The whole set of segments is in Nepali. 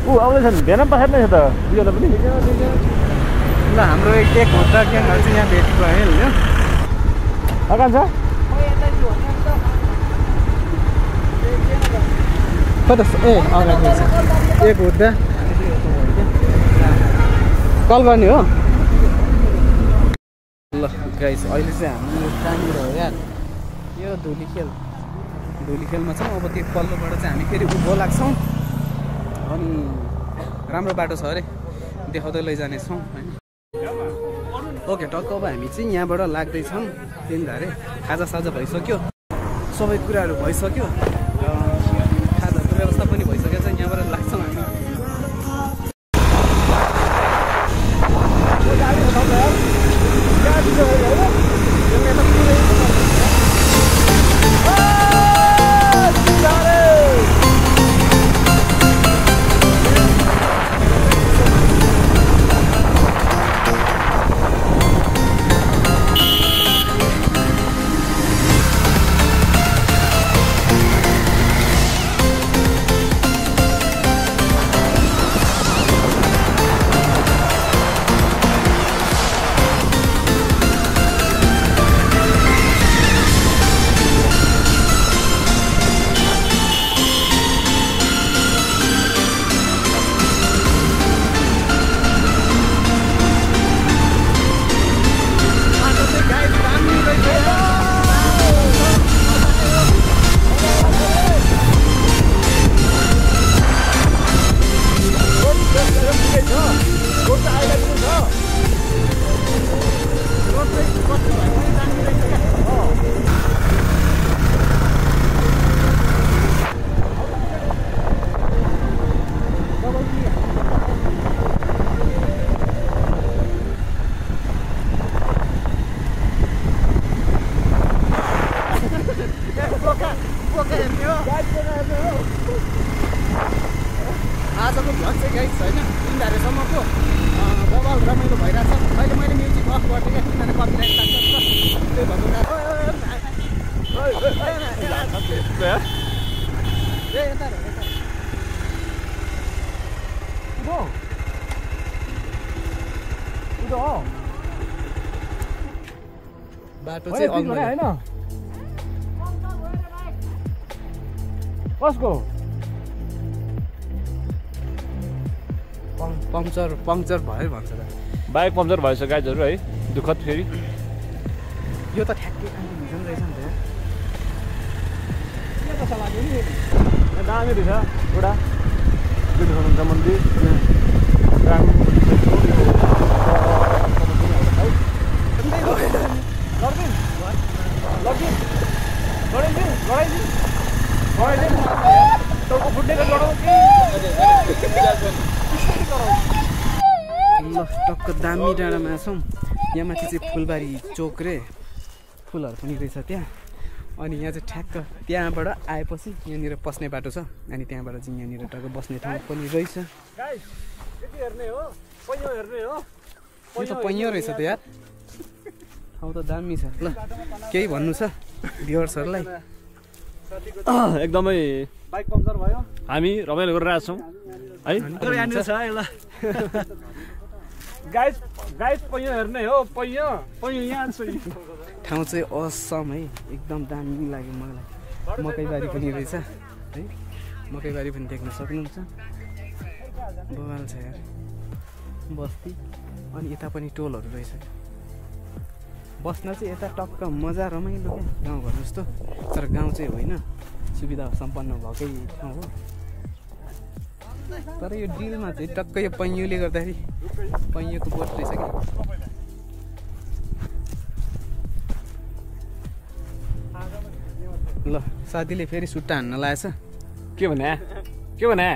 आउँदैछन् भेन पछाडि नै छ त यो पनि ल हाम्रो एक घन्टा ग्याङहरू चाहिँ यहाँ भेट भयो होइन आकान्छ कता ए अगाडि एक हुँदा कल गर्ने हो ल गाइस अहिले चाहिँ हामी कहाँनिर हो यार यो धुलीखेलमा छौँ अब त्यो पल्लोबाट चाहिँ हामी फेरि उँभो लाग्छौँ अनि राम्रो बाटो छ अरे देखाउँदै लैजानेछौँ होइन ओके टक्क अब हामी चाहिँ यहाँबाट लाग्दैछौँ तिनधारे खाजासाजा भइसक्यो सबै कुराहरू भइसक्यो खाजाको व्यवस्था पनि भइसकेको छ यहाँबाट लाग्छौँ हामी आजको भ्लग चाहिँ गाइस होइन तिनधारेसम्मको बबाल रमाइलो भइरहेछ अहिले मैले म्युजिक अफ गरेँ क्या किनभने कपिराइट लाग्छ त्यही भन्नु बाटो चाहिँ होइन कसको पङ्क्चर भयो भन्छ त बाइक पङ्क्चर भएछ गाइजहरू है दुःखद फेरि यो त ठ्याक्कै कन्टिन्युसन रहेछ नि त दामी रहेछ एउटा बुद्ध मन्दिर ल टक्क दामी डाँडामा छौँ यहाँ माथि चाहिँ फुलबारी चोक रे फुलहरू पनि रहेछ त्यहाँ अनि यहाँ चाहिँ ठ्याक्क त्यहाँबाट आएपछि यहाँनिर पस्ने बाटो छ अनि त्यहाँबाट चाहिँ यहाँनिर टक्क बस्ने ठाउँ पनि रहेछ यो त पैँयो रहेछ त यार ठाउँ त दामी छ ल केही भन्नु छ भ्युअर्सहरूलाई एकदमै बाइक पङ्क्चर भयो हामी रमाइलो गरिरहेको छौँ है गाइस पैँयो हेर्ने हो पैँयो यहाँ छ ठाउँ चाहिँ असम है एकदम दामी लाग्यो मलाई मकैबारी पनि रहेछ है मकैबारी पनि देख्न सक्नुहुन्छ बवाल छ यार बस्ती अनि यता पनि टोलहरू रहेछ बस्न चाहिँ यता टक्क मजा रमाइलो क्या गाउँघर जस्तो तर गाउँ चाहिँ होइन सुविधा सम्पन्न भएकै ठाउँ हो तर यो डिलमा चाहिँ टक्क यो पैँयोले गर्दाखेरि पैँयोको बोट रहेछ क्या ल साथीले फेरि सुट्टा हान्न लागेछ के भने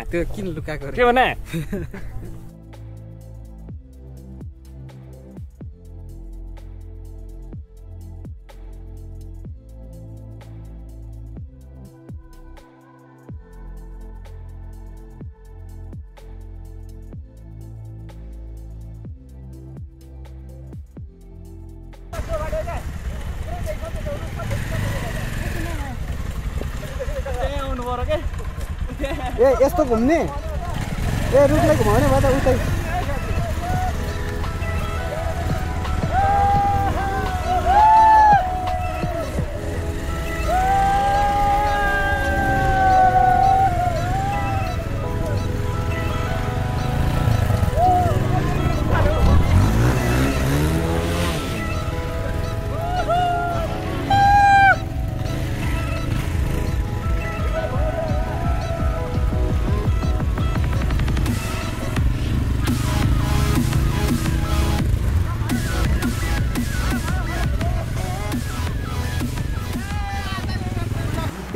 त्यो किन लुकाएको के भने ए यस्तो घुम्ने ए रुखलाई घुमाउने भयो त उतै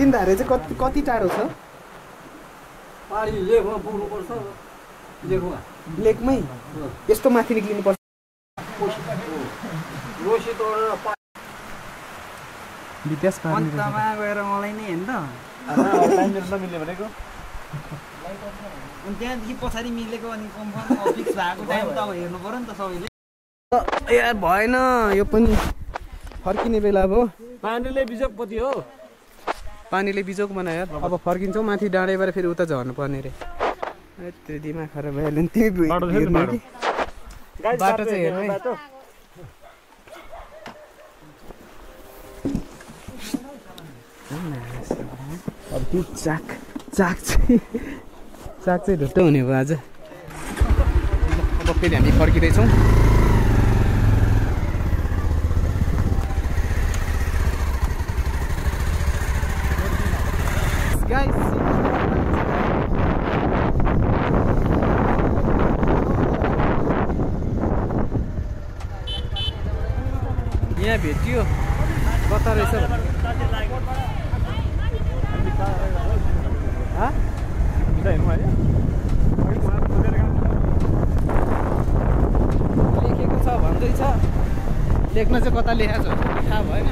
तिनधारे चाहिँ कति टाढो छ लेकमै यस्तो माथि निक्लिनु पर्छ विदेश गएर मलाई नै हेर्नु मिल्ने भनेको अनि त्यहाँदेखि पछाडि मिलेको अनि कन्फर्म फिक्स भएको टाइम त अब हेर्नु पर्यो नि त सबैले यार भएन यो पनि फर्किने बेला भयो पानीले बिजोगपति हो पानीले बिजोग बनायो यार अब फर्किन्छौँ माथि डाँडैबाट फेरि उता झर्नु पर्ने रे त्यो दिमाग खराब भइहाल्यो नि त्यही बाटो चाहिँ हेर्नु अब त्यो चाक चाहिँ ढुट्टो हुने भयो आज अब फेरि हामी फर्किँदैछौँ यहाँ भेटियो कता रहेछ लेखेको छ भन्दैछ लेख्न चाहिँ कता लेखाएको छ थाहा भएन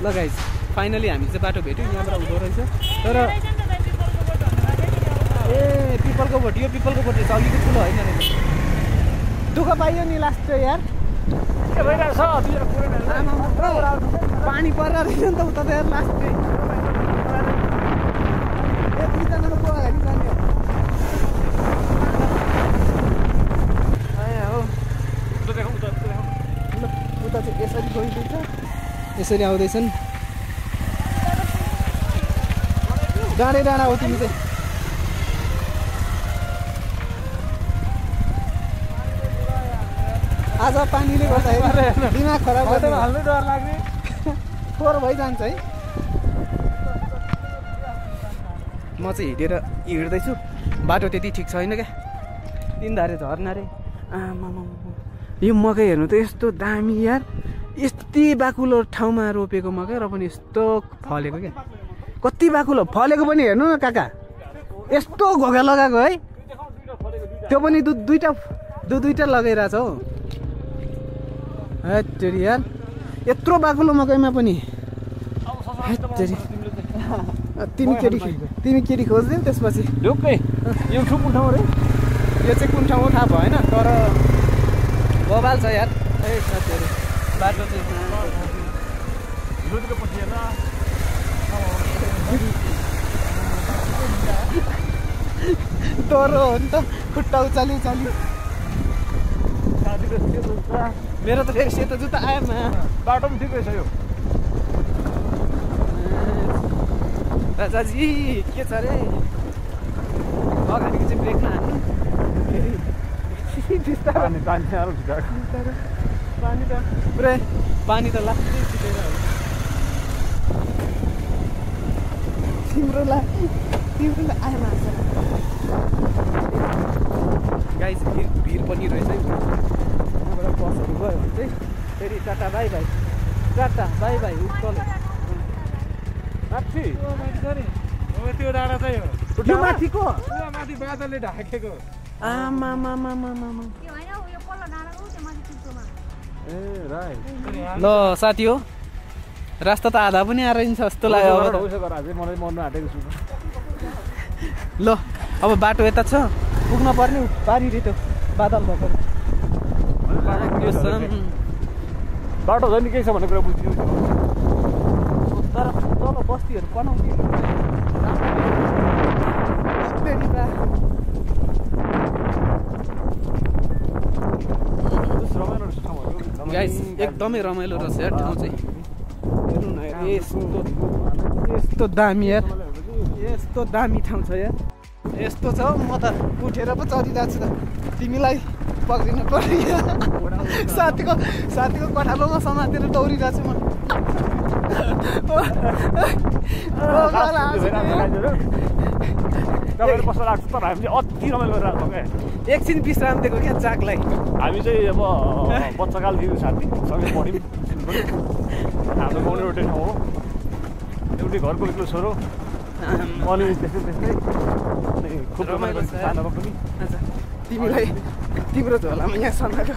ल गाइस फाइनली हामी चाहिँ बाटो भेट्यौँ यहाँबाट हुँदो रहेछ तर ए पिपलको बोट यो पिपलको बोट रहेछ अघिको ठुलो होइन रहेछ दुःख पाइयो नि लास्ट चाहिँ यार पानी पर्दा रहेछ नि त उता त यार लास्ट चाहिँ उता चाहिँ यसरी गइदिन्छ यसरी आउँदैछन् डाँडै डाँडा हो तिमी चाहिँ आज पानीले गर्दाखेरि दिमाग खराब गर्दा हाल्नु डर लाग्ने फोहोर भइजान्छ है म चाहिँ हिँड्दैछु बाटो त्यति ठिक छैन क्या तिनधारे झर्ना रे आमा यो मकै हेर्नु त यस्तो दामी यार यति बाकुलो ठाउँमा रोपेको मकै र पनि यस्तो फलेको क्या कति बाकुलो फलेको पनि हेर्नु न काका यस्तो घोगा लगाएको है त्यो पनि दुईटा लगाइरहेछ हौ हेत्तेरी यार यत्रो बाकुलो मकैमा पनि हेत्तेरी तिमी केटी खोज्दै त्यसपछि ढुक्कै यो कुन ठाउँ रे यो चाहिँ कुन ठाउँ हो थाहा भएन तर बबाल छ यार है साथीहरु बाटो चाहिँ दुधको पछि हेर्न तोरो हो नि त खुट्टा उचाली मेरो त फेरि सेतो जुत्ता आयो बाटो पनि ठिक रहेछ यो राजाजी के छ रे अगाडिको चाहिँ ब्रेक नहाल्नु पानी त लाग्दै छिटेर तिम्रो आयो मान्छ गाइस भिड पनि रहेछ है यहाँबाट बसहरू गयो भने चाहिँ फेरि टाटा बाई बाई उत्कल माथि त्यो डाँडा चाहिँ हो यो माथिको माथि बादलले ढाकेको ए राइट ल साथी हो रास्ता त आधा पनि आएर छ जस्तो लाग्यो अब उसो गर अझै मलाई मर्नु आँटेको छु ल अब बाटो यता छ पुग्न पर्ने पारी रे त्यो बादल भएको बाटो झन् केही छ भन्ने कुरा बुझ्यो तर तल बस्तीहरू बनाउने गाइस एकदमै रमाइलो रहेछ यार ठाउँ चाहिँ हेर्नु न यस्तो दामी यार यस्तो दामी ठाउँ छ यार यस्तो छ म त उठेर पो चलिरहेको छु त तिमीलाई पक्रिनु पर्यो साथीको कठालोमा समातेर दौडिरहेको छु म तपाईँहरू बस्न लाग्छ तर हामीले अति रमाइलो गरेर आएको क्या एकछिन विश्राम दिएको क्या जागलाई हामी चाहिँ अब बच्चाकालदेखि साथी सँगै पढ्यौँ हाम्रो गाउँ एउटै ठाउँ हो एउटै घरको एक्लो छोरो अनि त्यस्तै खुब रमाइलो सानोमा पनि तिमीलाई तिम्रो झोलामा यहाँ समाएको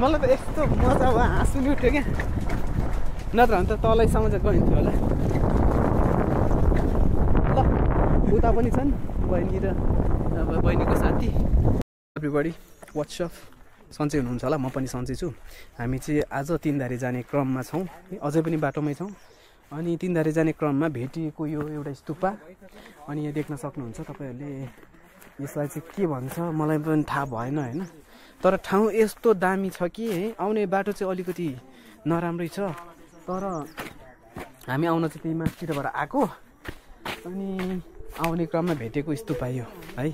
मलाई त यस्तो मजा भयो हाँसु नि उठ्यो क्या नत्र भने त तलैसम्म चाहिँ गइन्थ्यो होला ल उता पनि छन् बहिनी र अब बहिनीको साथी एभ्रीबडी वाट्सएप सन्चै हुनुहुन्छ होला म पनि सन्चै छु हामी चाहिँ आज तिनधारे जाने क्रममा छौँ अझै पनि बाटोमै छौँ अनि तिनधारे जाने क्रममा भेटिएको यो एउटा स्तूपा अनि यहाँ देख्न सक्नुहुन्छ तपाईँहरूले यसलाई चाहिँ के भन्छ मलाई पनि थाहा भएन होइन तर ठाउँ यस्तो दामी छ कि है आउने बाटो चाहिँ अलिकति नराम्रै छ तर हामी आउन चाहिँ त्यही माथितिरबाट आएको अनि आउने क्रममा भेटेको स्तूपा यो है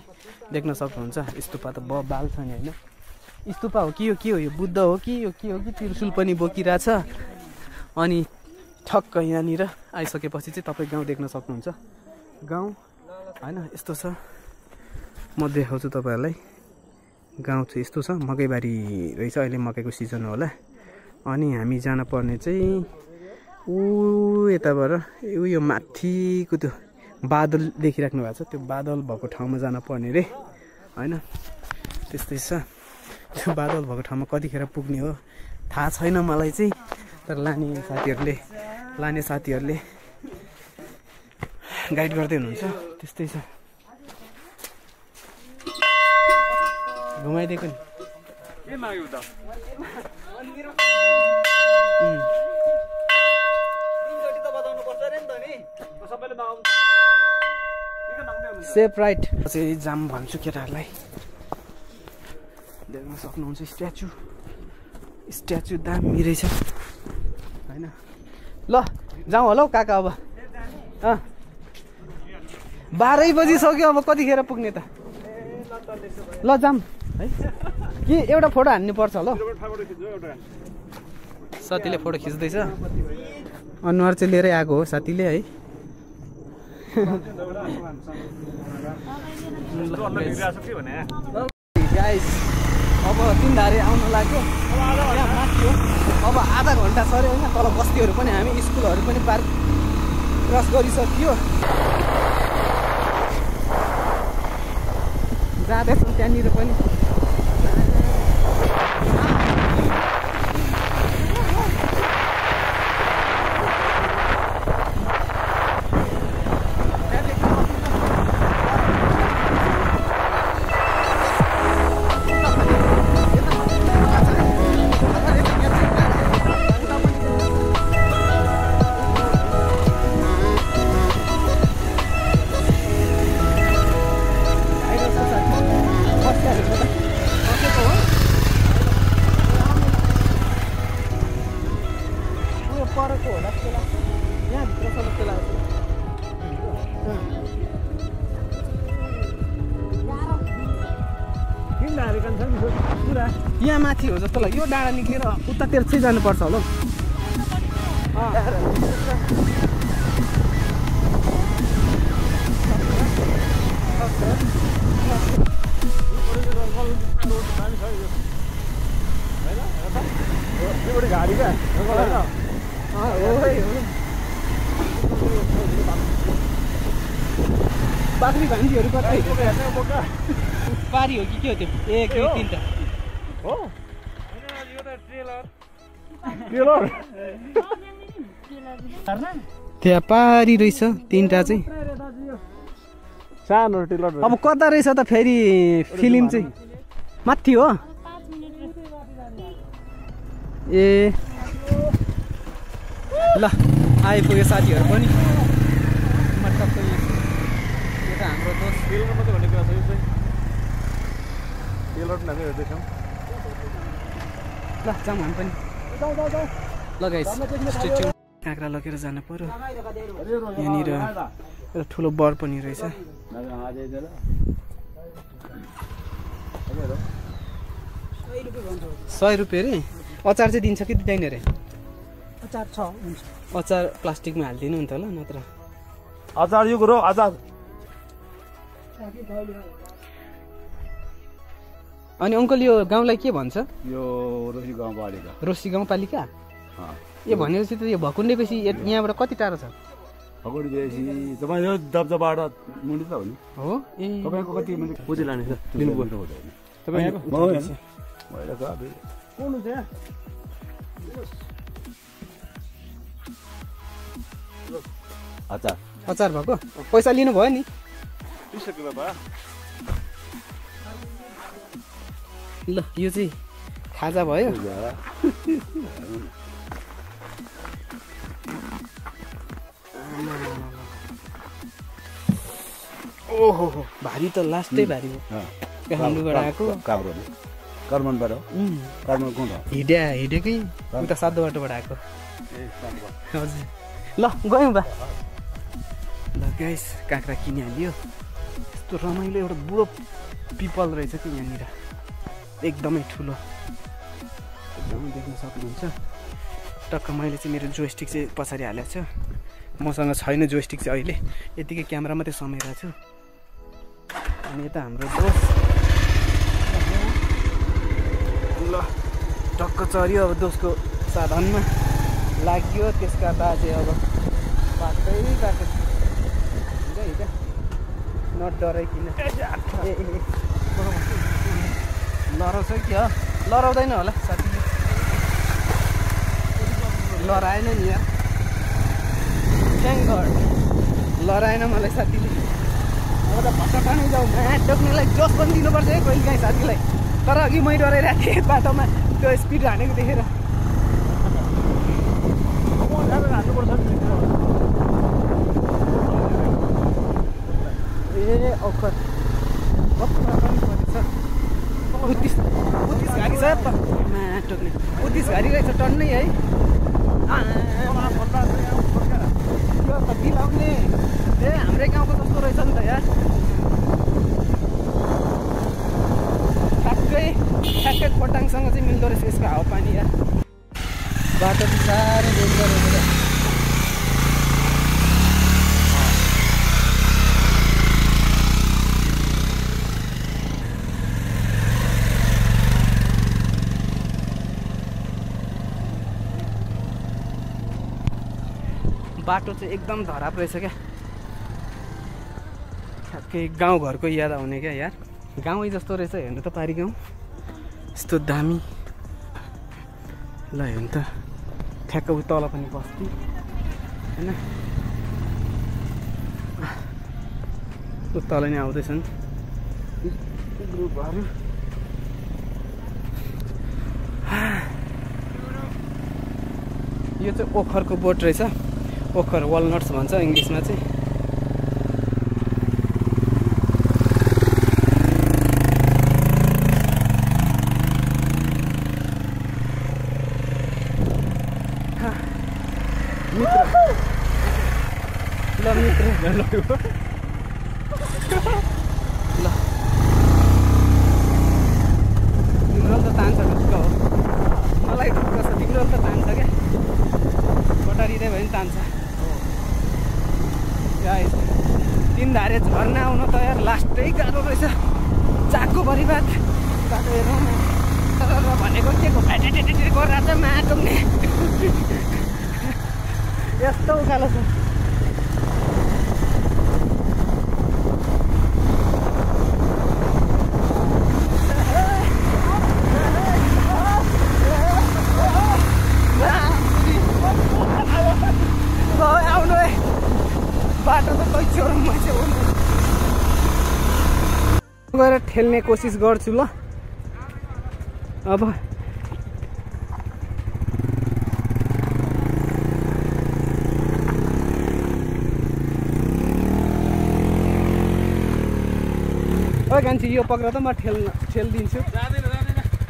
देख्न सक्नुहुन्छ स्तूपा त बाल छ नि होइन स्तूपा हो कि यो के हो यो बुद्ध हो कि यो के हो कि त्रिशूल पनि बोकिरहेछ अनि ठक्क यहाँनिर आइसकेपछि चाहिँ तपाईँ गाउँ देख्न सक्नुहुन्छ गाउँ होइन यस्तो छ म देखाउँछु तपाईँहरूलाई गाउँ चाहिँ यस्तो छ मकैबारी रहेछ अहिले मकैको सिजन होला अनि हामी जान पर्ने चाहिँ यताबाट उयो माथिको त्यो बादल देखिराख्नु भएको छ त्यो बादल भएको ठाउँमा जान पर्ने रे होइन त्यस्तै छ त्यो बादल भएको ठाउँमा कतिखेर पुग्ने हो थाहा छैन मलाई चाहिँ तर लाने साथीहरूले गाइड गर्दै हुनुहुन्छ त्यस्तै छ घुमाइदिएको नि के माग्यो त सेफ राइट चाहिँ जाम भन्छु केटाहरूलाई देख्न सक्नुहुन्छ स्ट्याचु दामी रहेछ होइन ल जाउँ होला हौ काका अब 12 बजिसक्यो अब कतिखेर पुग्ने त ल जाम है कि एउटा फोटो हान्नु पर्छ होला साथीले फोटो खिच्दैछ अनुहार चाहिँ लिएरै आएको हो साथीले है गाइस अब तिनधारे आउन लाग्यो यहाँ माथि हो अब आधा घन्टा सर्यो होइन तल बस्तीहरू पनि हामी स्कुलहरू पनि पार क्रस गरिसकियो जाँदैछौँ त्यहाँनिर पनि यहाँ माथि हो जस्तो लाग्यो यो डाँडा निक्लेर उतातिर चाहिँ जानुपर्छ होला गाडी क्या बाख्री भान्जीहरू कतै पारी हो कि के हो त्यो 1 2 3 हो टेलर त्यहाँ पारी रहेछ तीनटा चाहिँ सानो टेलर अब कता रहेछ त फेरि फिल्म चाहिँ माथि हो ए ल आइपुग्यो साथीहरू पनि मतलब यता हाम्रो दोस्त टेलर मात्रै भन्ने कुरा छ यो चाहिँ टेलर नामै हेर्दैछौँ ल जाउँ हामी पनि लगाइस काँक्रा लगेर जानु पर्यो यहाँनिर एउटा ठुलो बर पनि रहेछ 100 रुपियाँ रे अचार चाहिँ दिन्छ कि दिँदैन रे अचार छ हुन्छ अचार प्लास्टिकमा हालिदिनु नि त ल नत्र अचार यो कुरो अचार अनि अङ्कल यो गाउँलाई के भन्छ यो रोसी गाउँपालिका रोसी गाउँपालिका यो भनेपछि त यो भकुण्डेपछि यहाँबाट कति टाढो छ भकुण्डेपछि तपाईँ यो दब्जबाट मुनि त हो नि हो ए तपाईँको कति मुनि पुँजी लाने छ लिनुभयो अचार अचार भएको पैसा लिनुभयो नि 20 रुपियाँ भयो ल यो चाहिँ खाजा भयो ओहो भारी त लास्टै भारी हो काठमाडौँबाट आएको कर्मनबाट कर्मन कुन हिँडेकै उता सातो बाटोबाट आएको हजुर ल गयौँ बा ल गाइस काँक्रा किनिहाल्यो यस्तो रमाइलो एउटा बुढो पिपल रहेछ कि यहाँनिर एकदमै ठुलो एकदमै देख्न सक्नुहुन्छ टक्क मैले चाहिँ मेरो जोस्टिक चाहिँ पछाडि हालेको छु मसँग छैन जोस्टिक चाहिँ अहिले यतिकै क्यामेरा मात्रै समाइरहेको छु अनि यता हाम्रो दोस्त ल टक्क चढ्यो अब दोस्तको साधनमा लाग्यो त्यसका बाजे अब बाटै बाटो हिँड नडराइकिन लडाउँछ कि हो लडाउँदैन होला साथीले लडाएन नि यार थ्याङ्क गड लडाएन मलाई साथीले अब त भट्टा नै जाउँ घाँट टोक्नेलाई जोस पनि दिनुपर्छ है कहिले काहीँ साथीलाई तर अघि मै डराइरहेको थिएँ बाटोमा त्यो स्पिड हानेको देखेर ए अखर उत्तिस घारी छ टोक्ने उत्तिस घारी रहेछ टन्नै है यो त बिलाउने ए हाम्रै गाउँको जस्तो रहेछ नि त यार ठ्याक्कै खोटाङसँग चाहिँ मिल्दो रहेछ यसको हावापानी यार बाटो चाहिँ साह्रै डेन्जर रहेछ बाटो चाहिँ एकदम धराप रहेछ क्या ठ्याक्कै गाउँघरको याद आउने क्या यार गाउँै जस्तो रहेछ हेर्नु त पारी गाउँ यस्तो दामी ल हेर्नु त ठ्याक्क उ तल पनि बस्ती होइन उ तल नै आउँदैछन् ग्रुपहरू यो चाहिँ ओखरको बोट रहेछ ओखर वालनट्स भन्छ इङ्ग्लिसमा चाहिँ ल मित्र ल तिम्रो त तान्छ ढुक्क हो मलाई ढुक्क छ तिम्रो त तान्छ क्या कोटारिँदै भयो नि तान्छ तिन धारे झर्ना आउनु त यार लास्टै गाह्रो रहेछ चाकको परिवार बाटो हेरौँ न तर भनेको के को फ्याटेटेटे गरेर चाहिँ माटोम्ने यस्तो उकालो छ गएर ठेल्ने कोसिस गर्छु ल। अब ओ कान्छी यो पक्र त म ठेल्दिन्छु।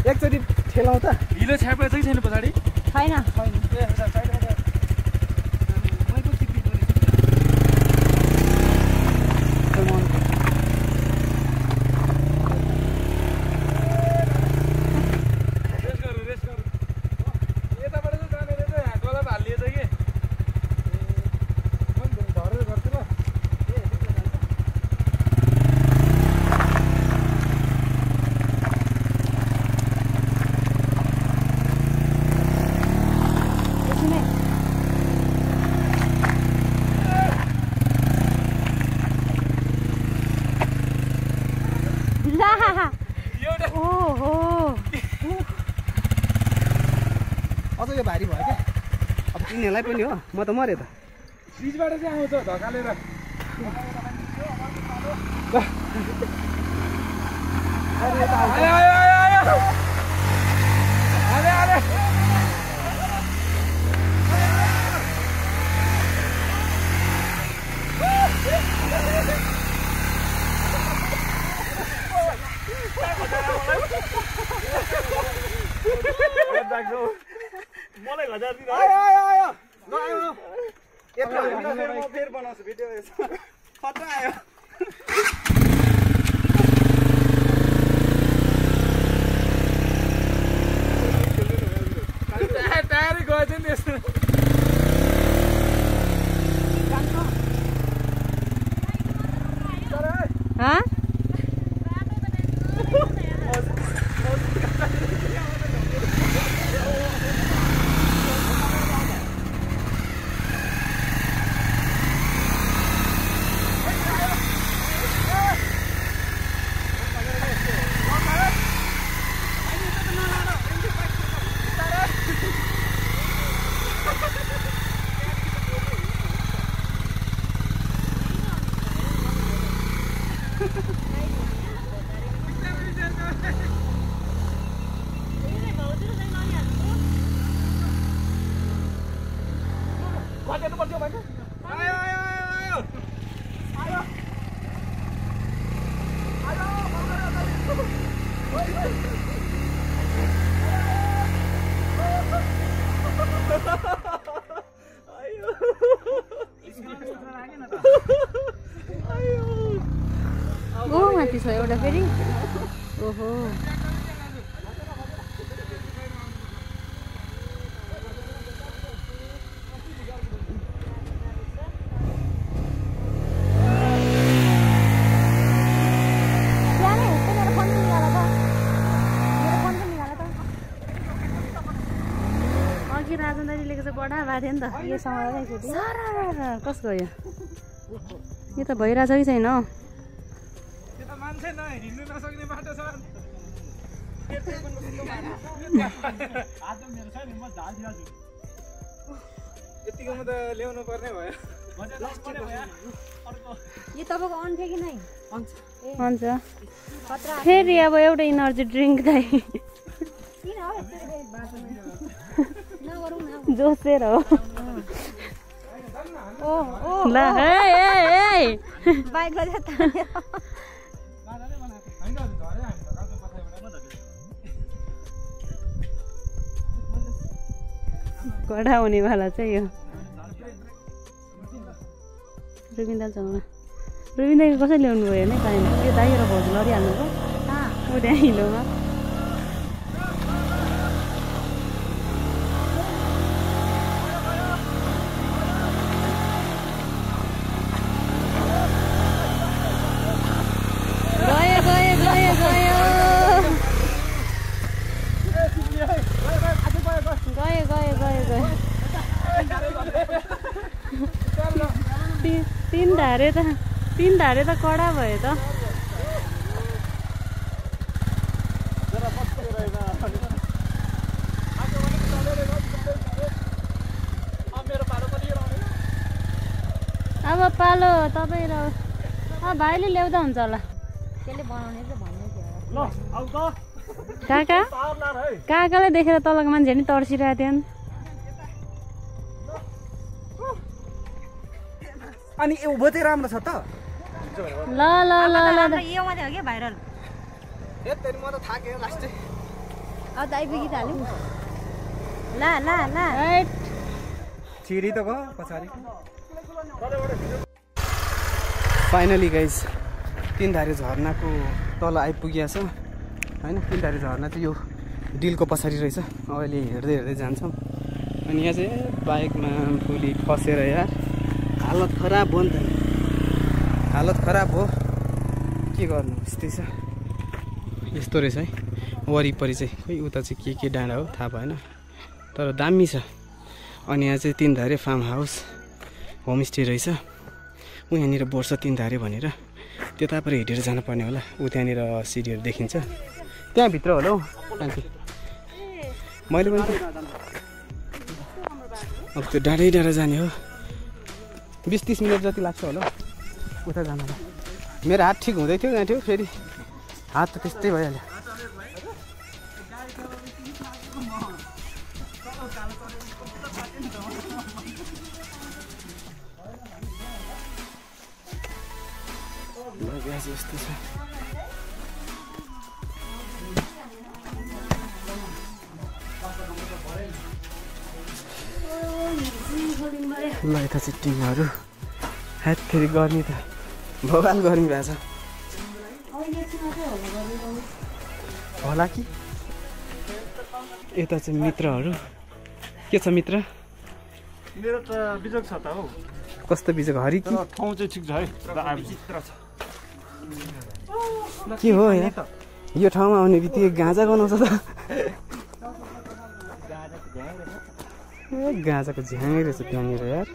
एकचोटि ठेलाउँ त। ढिलो छ्यापेको छ कि छैन पछाडि? छैन अझ यो भारी भयो क्या। अब तिनीहरूलाई पनि हो, म त मरेँ त। ब्रिजबाट चाहिँ आउँछ धकालेर। मलाई 1000 दिन म फेरि बनाउँछु भिडियो खतरा आयो। टायरै गयो थियो नि यस्तो। माथि छ एउटा फेरि। ओहो अघि राजन दाइले लेखेको बडा भएको थियो नि त यो समाएर कस गयो यो त भइरहेछ कि छैन हौ। मान्छे हिँड्नु नसक्ने बाटो छ। यतिकोमा त ल्याउनु पर्ने भयो। यो तपाईँको अन थियो कि नै? हुन्छ फेरि अब एउटा इनर्जी ड्रिङ्क दाइ जोसेर हो ल बाइक कडा हुनेवाला चाहिँ यो रुबिन्दासँग रुबिन्दाको कसरी ल्याउनु भयो नि पानीमा यो दाइ र भाउजू लडिहाल्नु पो ऊ त्यहाँ हिलोमा। तीन धारे त कडा भयो त। अब पालो तपाईँ र भाइले ल्याउँदा हुन्छ होला। त्यसले बनाउने चाहिँ भन्ने थियो ल आउ त काका तार लार है काकालाई देखेर तलको मान्छे नि तर्सिरहेको थियो नि अनि उँभो चाहिँ राम्रो छ त ल ल ल ल यो मात्रै हो कि भाइरल ए तेरि म त थाकेँ लास्ट अब त आइपुगिहाल्यो ल ल ल छिरी त गयो पछाडि फाइनली गाइज तीनधारे झरनाको तल आइपुगेको छ होइन तीनधारे झरना चाहिँ यो डिलको पछाडि रहेछ अहिले हेर्दै हेर्दै जान्छौँ अनि यहाँ चाहिँ बाइकमा फुली खसेर यार हालत खराब हो नि त हालत खराब हो के गर्नु यस्तै छ यस्तो रहेछ है वरिपरि चाहिँ खोइ उता चाहिँ के डाँडा हो थाहा भएन तर दामी छ अनि यहाँ चाहिँ तीनधारे फार्म हाउस होमस्टे रहेछ ऊ यहाँनिर बस्छ तीनधारे भनेर त्यतापट्टि हिँडेर जानुपर्ने होला ऊ त्यहाँनिर सिडीहरू देखिन्छ त्यहाँभित्र होला हौ मान्छे मैले पनि अब त्यो डाँडै डाँडा जाने हो 20-30 मिनट जति लाग्छ होला उता जानुलाई मेरो हात ठिक हुँदै थियो जान्थ्यो फेरि हात त त्यस्तै भइहाल्यो यस्तो छ ल यता चाहिँ टिमहरू हात फेरि गर्ने त भगवान गर्मी भएको छ होला कि यता चाहिँ मित्रहरू के छ मित्र मेरो त बिजोग छ त हौ कस्तो बिजोग हरि कि ठाउँ चाहिँ ठिक छ है विचित्र छ के हो यहाँ यो ठाउँमा आउने बित्तिकै गाँजा गनाउँछ त ए गाँजाको झ्याङै रहेछ त्यहाँनिर यार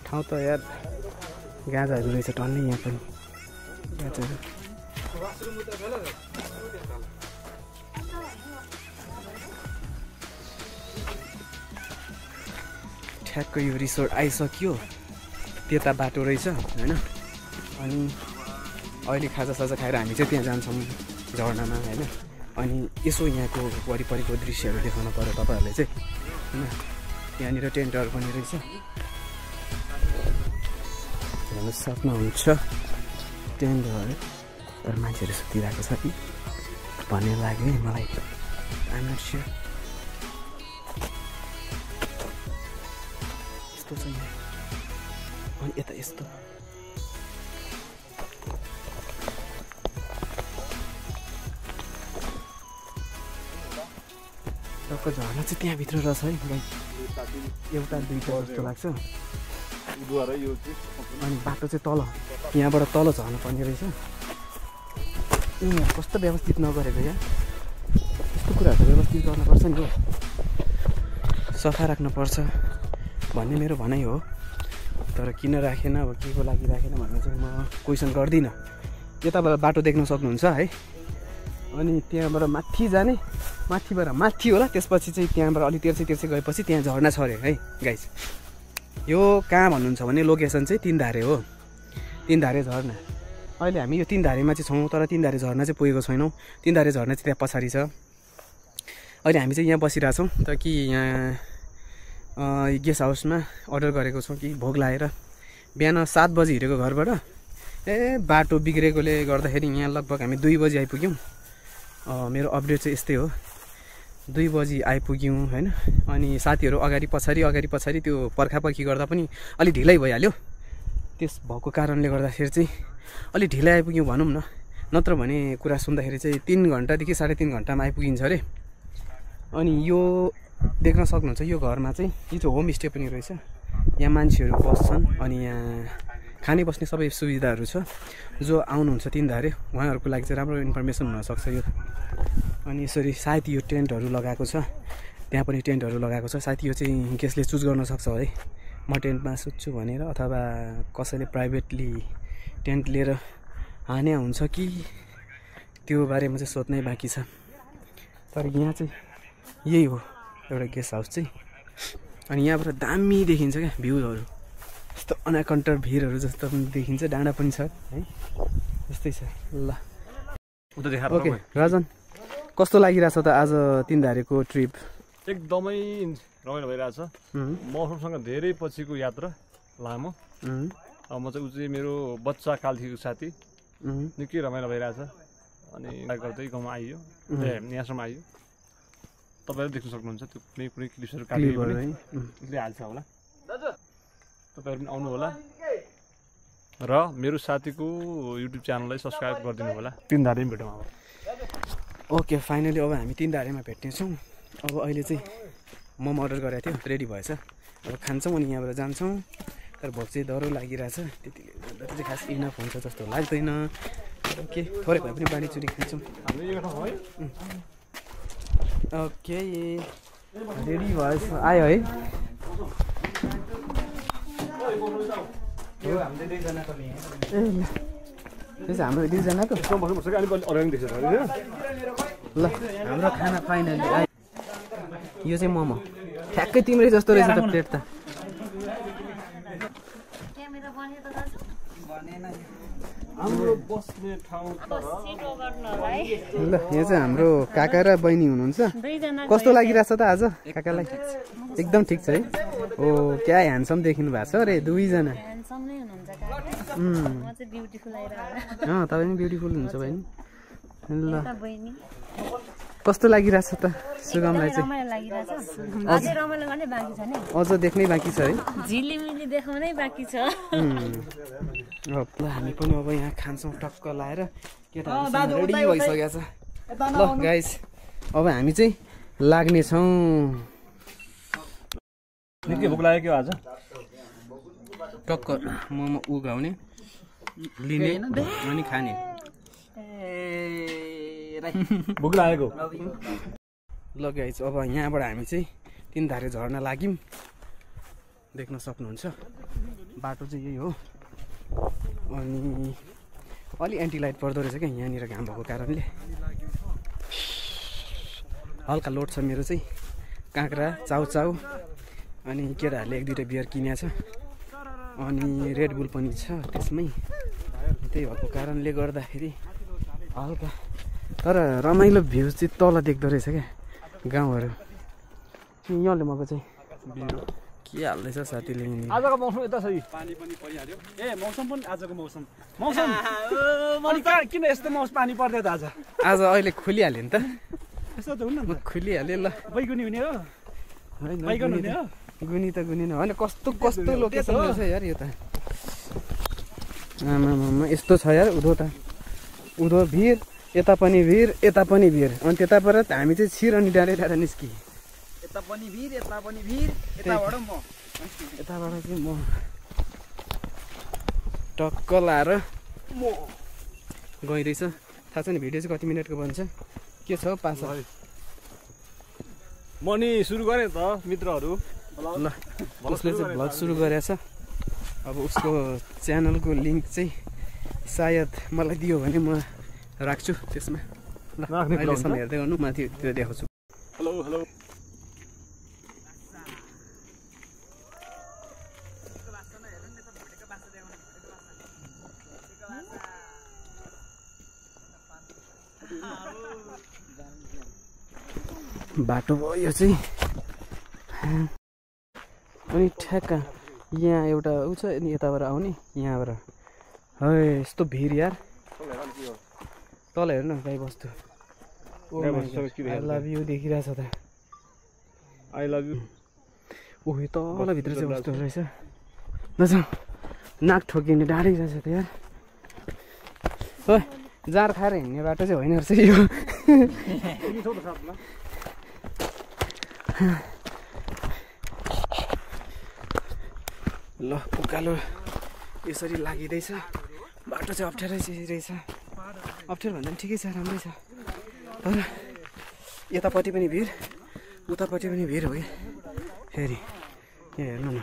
ठाउँ त यार गाँजाहरू रहेछ टन्नै यहाँ पनि गाँजाहरू ठ्याक्क यो रिसोर्ट आइसक्यो त्यता बाटो रहेछ होइन अनि अहिले खाजासाजा खाएर हामी चाहिँ त्यहाँ जान्छौँ झरनामा होइन अनि यसो यहाँको वरिपरिको दृश्यहरू देखाउनु पर्यो तपाईँहरूले चाहिँ होइन यहाँनिर टेन्टहरू पनि रहेछ हेर्नु सक्नुहुन्छ टेन्टहरू तर मान्छेहरू सुतिरहेको छ कि भन्ने लाग्यो नि मलाई आइम नट स्योर यस्तो छ यहाँ अनि यता यस्तो टक्क झर्ना चाहिँ त्यहाँभित्र रहेछ है एउटा दुईवटा जस्तो लाग्छ अनि बाटो चाहिँ तल यहाँबाट तल झर्नु पर्ने रहेछ कस्तो व्यवस्थित नगरेको यहाँ यस्तो कुराहरू व्यवस्थित गर्नुपर्छ नि हो सफा राख्नुपर्छ भन्ने मेरो भनाइ हो तर किन राखेन अब के को लागि राखेन भन्ने चाहिँ म क्वेसन गर्दिनँ यताबाट बाटो देख्न सक्नुहुन्छ है अनि त्यहाँबाट माथि जाने माथिबाट माथि होला त्यसपछि चाहिँ त्यहाँबाट अलि तेर्सै गएपछि त्यहाँ झर्ना छ अरे है गाइस यो कहाँ भन्नुहुन्छ भने लोकेसन चाहिँ तीनधारे हो तीनधारे झर्ना अहिले हामी यो तीनधारेमा चाहिँ छौँ तर तीनधारे झर्ना चाहिँ पुगेको छैनौँ तीनधारे झर्ना चाहिँ त्यहाँ पछाडि छ अहिले हामी चाहिँ यहाँ बसिरहेछौँ त कि यहाँ गेस्ट हाउसमा अर्डर गरेको छौँ कि भोग लागेर बिहान 7 बजी हिँडेको घरबाट ए बाटो बिग्रेकोले गर्दाखेरि यहाँ लगभग हामी 2 बजी आइपुग्यौँ मेरो अपडेट चाहिँ यस्तै हो 2 बजी आइपुग्यौँ होइन अनि साथीहरू अगाडि पछाडि त्यो पर्खापर्खी गर्दा पनि अलि ढिलै भइहाल्यो त्यस भएको कारणले गर्दाखेरि चाहिँ अलि ढिलै आइपुग्यौँ भनौँ न नत्र भने कुरा सुन्दाखेरि चाहिँ 3 घन्टादेखि 3.5 घन्टामा आइपुगिन्छ अरे अनि यो देख्न सक्नुहुन्छ यो घरमा चाहिँ यो चाहिँ होमस्टे पनि रहेछ यहाँ मान्छेहरू बस्छन् अनि यहाँ खाने बस्ने सबै सुविधाहरू छ जो आउनुहुन्छ तीनधारे उहाँहरूको लागि चाहिँ राम्रो इन्फर्मेसन हुनसक्छ यो अनि यसरी सायद यो टेन्टहरू लगाएको छ त्यहाँ पनि टेन्टहरू लगाएको छ सायद यो चाहिँ गेस्टले चुज गर्न सक्छ है म टेन्टमा सुत्छु भनेर अथवा कसैले प्राइभेटली टेन्ट लिएर हाने हुन्छ कि त्यो बारेमा चाहिँ सोध्नै बाँकी छ तर यहाँ चाहिँ यही हो एउटा गेस्ट हाउस चाहिँ अनि यहाँबाट दामी देखिन्छ क्या भ्यूहरू यस्तो अनाकन्टर भिरहरू जस्तो पनि देखिन्छ, डाँडा पनि छ है, यस्तै छ। ल ओके राजन, कस्तो लागिरहेछ त आज तीनधारेको ट्रिप? एकदमै रमाइलो भइरहेछ। मौसमसँग धेरै पछिको यात्रा, लामो। अब म चाहिँ ऊ चाहिँ मेरो बच्चा कालदेखिको साथी, निकै रमाइलो भइरहेछ। अनि गर्दै गाउँमा आइयो, यहाँसम्म आइयो। तपाईँहरू देख्न सक्नुहुन्छ त्यो कुनै क्लिप्सहरू काटियो भने उसले हाल्छ होला, तपाईँहरू पनि आउनु होला र मेरो साथीको युट्युब च्यानललाई सब्सक्राइब गरिदिनु होला। तीनधारेमा भेटौँ अब। ओके फाइनली अब हामी तीनधारेमा भेट्नेछौँ। अब अहिले चाहिँ मोमो अर्डर गरेको थियो, रेडी भएछ, अब खान्छौँ अनि यहाँबाट जान्छौँ। तर भोक चाहिँ डह्रो लागिरहेछ, त्यतिले गर्दा चाहिँ खास इनफ हुन्छ जस्तो लाग्दैन। ओके थोरै भए पनि बाँडीचुरी खान्छौँ। ओके रेडी भएछ, आयो है। हाम्रो दुईजनाको ल हाम्रो खाना फाइनली आयो। यो चाहिँ मोमो ठ्याक्कै तिम्रै जस्तो रहेछ त प्लेट त। ल यहाँ चाहिँ हाम्रो काका र बहिनी हुनुहुन्छ। कस्तो लागिरहेछ त आज काकालाई? एकदम ठिक छ है। ओ क्या ह्यान्डसम देखिनु भएको छ अरे दुईजना। तपाईँ पनि ब्युटिफुल हुन्छ बहिनी। ल कस्तो लागिरहेछ त सुगमलाई चाहिँ? अझ देख्नै बाँकी छ है, झिलिमिली देखाउनै बाँकी छ। ल हामी पनि अब यहाँ खान्छौँ टक्क लाएर, केटाहरू रेडी भइसकेको छ। ल गाइस अब हामी चाहिँ लाग्नेछौँ। निकै भोक लाग्यो क्या आज? टक्क मोमो उगाउने, लिने अनि खाने। भोक लागेको। ल गाइस अब यहाँबाट हामी चाहिँ तीनधारे झर्ना लाग्यौँ, देख्न सक्नुहुन्छ। बाटो चाहिँ यही हो। अनि अलि एन्टिलाइट पर्दो रहेछ क्या यहाँनिर घाम भएको कारणले। हल्का लोड छ मेरो चाहिँ, काँक्रा चाउचाउ अनि केटाहरूले एक दुईवटा बियर किनेको छ अनि रेड बुल पनि छ त्यसमै। त्यही भएको कारणले गर्दाखेरि हल्का, तर रमाइलो भ्यू चाहिँ तल देख्दो रहेछ क्या गाउँहरू। यहाँले मको चाहिँ के हाल्दैछ साथीले? आजको मौसम यता छ, पानी पनि परिहाल्यो। ए मौसम पनि आजको मौसम किन यस्तो मौसम पानी पर्दै त आज? आज अहिले खोलिहाल्यो नि त, यस्तो त हुन्न खोलिहाल्यो। ल बैगुनी हुने हो, गुनी त गुनी होइन, कस्तो कस्तो लोकेसन रहेछ यार यो त। आमामा यस्तो छ यार, उधो त उधो भिर, यता पनि भिर, यता पनि भिर, अनि त्यताबाट हामी चाहिँ छिर अनि डाँडै डाँडा निस्किए। यता पनि भिर, यता पनि भिर, यताबाट म, यताबाट चाहिँ म टक्क लाएर म गइरहेछ। थाहा छ नि भिडियो चाहिँ कति मिनटको बन्छ? के छ पासा? म नि सुरु गरेँ त मित्रहरू। ल उसले चाहिँ भ्लग सुरु गरेको छ। अब उसको च्यानलको लिङ्क चाहिँ सायद मलाई दियो भने म राख्छु त्यसमा। ल अहिलेसम्म हेर्दै गर्नु, माथि त्यो देखाउँछु। Hello hello. बाटो भयो यो चाहिँ। अनि ठ्याक्क यहाँ एउटा ऊ छ, अनि यताबाट आउने, यहाँबाट है यस्तो भिर यार। तल हेर्नु न गाई बस्तु, आई लभ यु देखिरहेछ त। I love you. ओहो तलभित्र चाहिँ बस्तु रहेछ। नजाउँ, नाक ठोकिने डाँडै रहेछ त यार। ओ जाँड खाएर हिँड्ने बाटो चाहिँ होइन रहेछ यो। ल उकालो यसरी लागिँदैछ, बाटो चाहिँ अप्ठ्यारै रहेछ। अप्ठ्यारो भन्दा पनि ठिकै छ, राम्रै छ। तर यतापट्टि पनि भिर, उतापट्टि पनि भिर हो क्या। फेरि यहाँ हेर्नु न,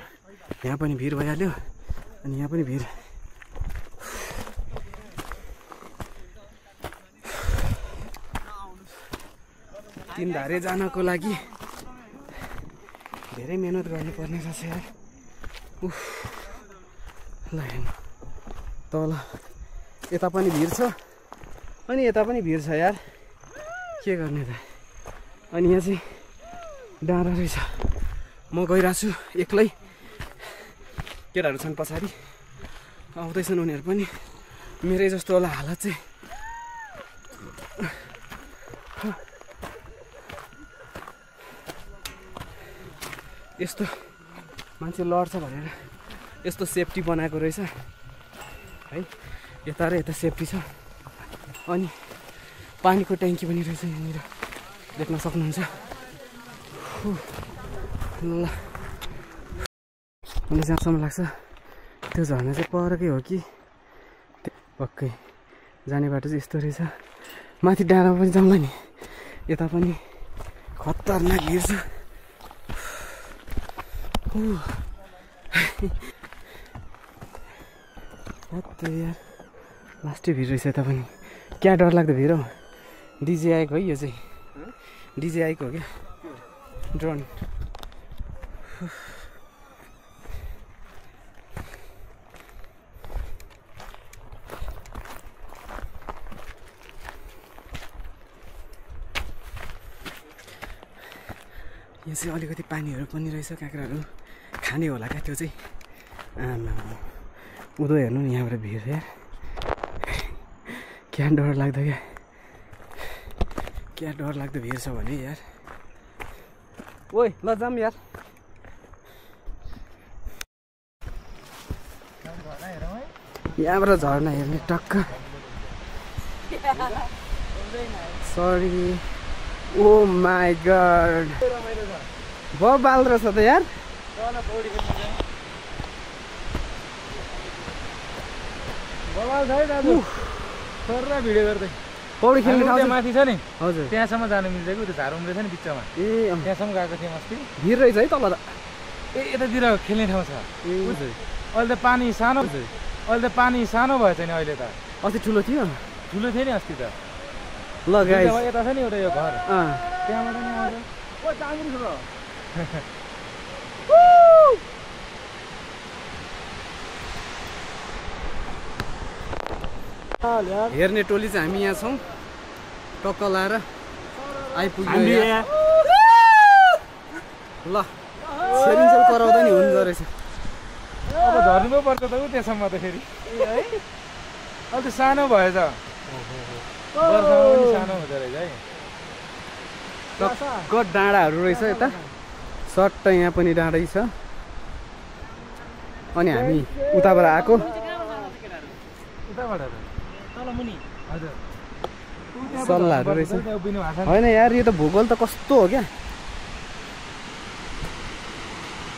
यहाँ पनि भिर भइहाल्यो अनि यहाँ पनि भिर। तीनधारे जानको लागि धेरै मेहनत गर्नुपर्ने रहेछ यार। ल हेर्नु तल यता पनि भिड छ अनि यता पनि भिड छ यार के गर्ने त अनि यहाँ चाहिँ डाँडा रहेछ म गइरहेको छु एक्लै केटाहरू छन् पछाडि आउँदैछन् उनीहरू पनि मेरै जस्तो होला हालत चाहिँ यस्तो मान्छे लड्छ भनेर यस्तो सेफ्टी बनाएको रहेछ है यता र यता सेफ्टी छ अनि पानीको ट्याङ्की पनि रहेछ यहाँनिर देख्न सक्नुहुन्छ ल मलाई जहाँसम्म लाग्छ त्यो झर्ना चाहिँ परकै हो कि पक्कै जाने बाटो चाहिँ यस्तो रहेछ माथि डाँडा पनि जाउँला नि यता पनि खतरनाक भिड छ यार लास्टै भिड रहेछ यता पनि क्या डर लाग्दो भिड हौ डिजे आएको है यो चाहिँ डिजे आएको हो क्या ड्रोन यहाँ चाहिँ अलिकति पानीहरू पनि रहेछ काँक्राहरू खाने होला क्या त्यो चाहिँ आमा उदो हेर्नु नि यहाँबाट भिड यार क्या डर लाग्दो क्या डर लाग्दो भिड छ भने यार ओइ ल जाऊँ यार यहाँबाट झर्ना हेर्ने टक्क सरी ओ माई गड बबाल रहेछ त यार बबाल छ है दाजु सर भिडियो गर्दै पौडी खेल्ने ठाउँ माथि छ नि हजुर त्यहाँसम्म जानु मिल्छ कि त्यो झार उम्रेछ नि बिचमा ए त्यहाँसम्म गएको थियौँ अस्ति भिड रहेछ है तल त ए यतातिर खेल्ने ठाउँ छ अहिले त पानी सानो भएछ नि अहिले त अस्ति ठुलो थियो नि अस्ति त ल गाइस यता छ नि एउटा यो घर अँ त्यहाँबाट नि आउँछ ओ चाँगुरी छ हेर्ने टोली चाहिँ हामी यहाँ छौँ टक्क लाएर आइपुग्यो ल सेरिङसेल कराउँदा नि हुँदो रहेछ अब झर्नु पर्छ त उ त्यसम्म त फेरि अहिले त सानो भएछ वर्षमा पनि सानो हुँदो रहेछ है टक्क डाँडाहरू रहेछ यता सट्ट यहाँ पनि डाँडै छ अनि हामी उताबाट आएको उताबाट हजुर सल्लाहहरू रहेछ होइन यार यो त भूगोल त कस्तो हो क्या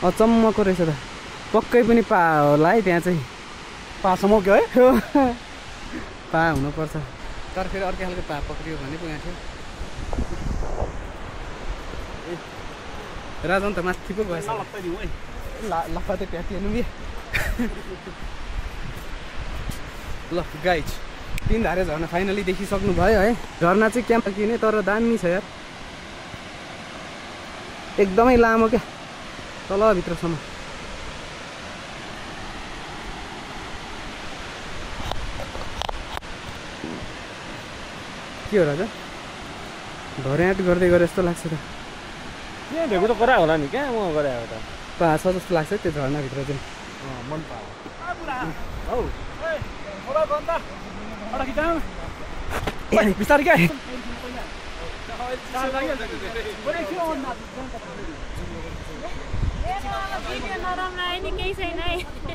अचम्मको रहेछ त पक्कै पनि पा होला है त्यहाँ चाहिँ पासम्म क्या है पा हुनुपर्छ तर फेरि अर्कै खालको पा पक्रियो भने पो यहाँ थियो राजन त माथि पो गएछ लप्पा त प्याति हेर्नु ल गाइज 3 धारे झर्ना फाइनली देखिसक्नु भयो है झर्ना चाहिँ क्याम्प किने तर दामी छ यार एकदमै लामो क्या तलभित्रसम्म के हो राजा भर्याट गर्दै गरे जस्तो लाग्छ त त्यहाँ भेगो त गरा होला नि क्या म गराएको त पा छ जस्तो लाग्छ त्यो झर्नाभित्र चाहिँ मन पायो बिस्तारै क्या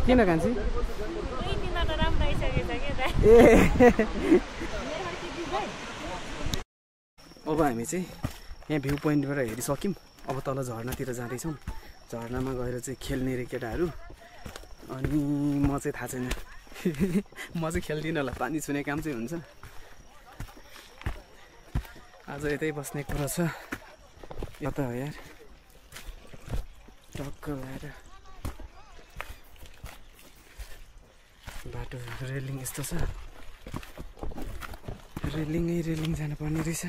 किन कान्छी ए अब हामी चाहिँ यहाँ भ्यू पोइन्टबाट हेरिसक्यौँ अब तल झर्नातिर जाँदैछौँ झर्नामा गएर चाहिँ खेल्ने रे केटाहरू अनि म चाहिँ थाहा छैन म चाहिँ खेल्दिनँ होला पानी छुने काम चाहिँ हुन्छ आज यतै बस्ने कुरा छ यो त हो यार टक्क लगाएर बाटो रेलिङ यस्तो छ रेलिङ जानुपर्ने रहेछ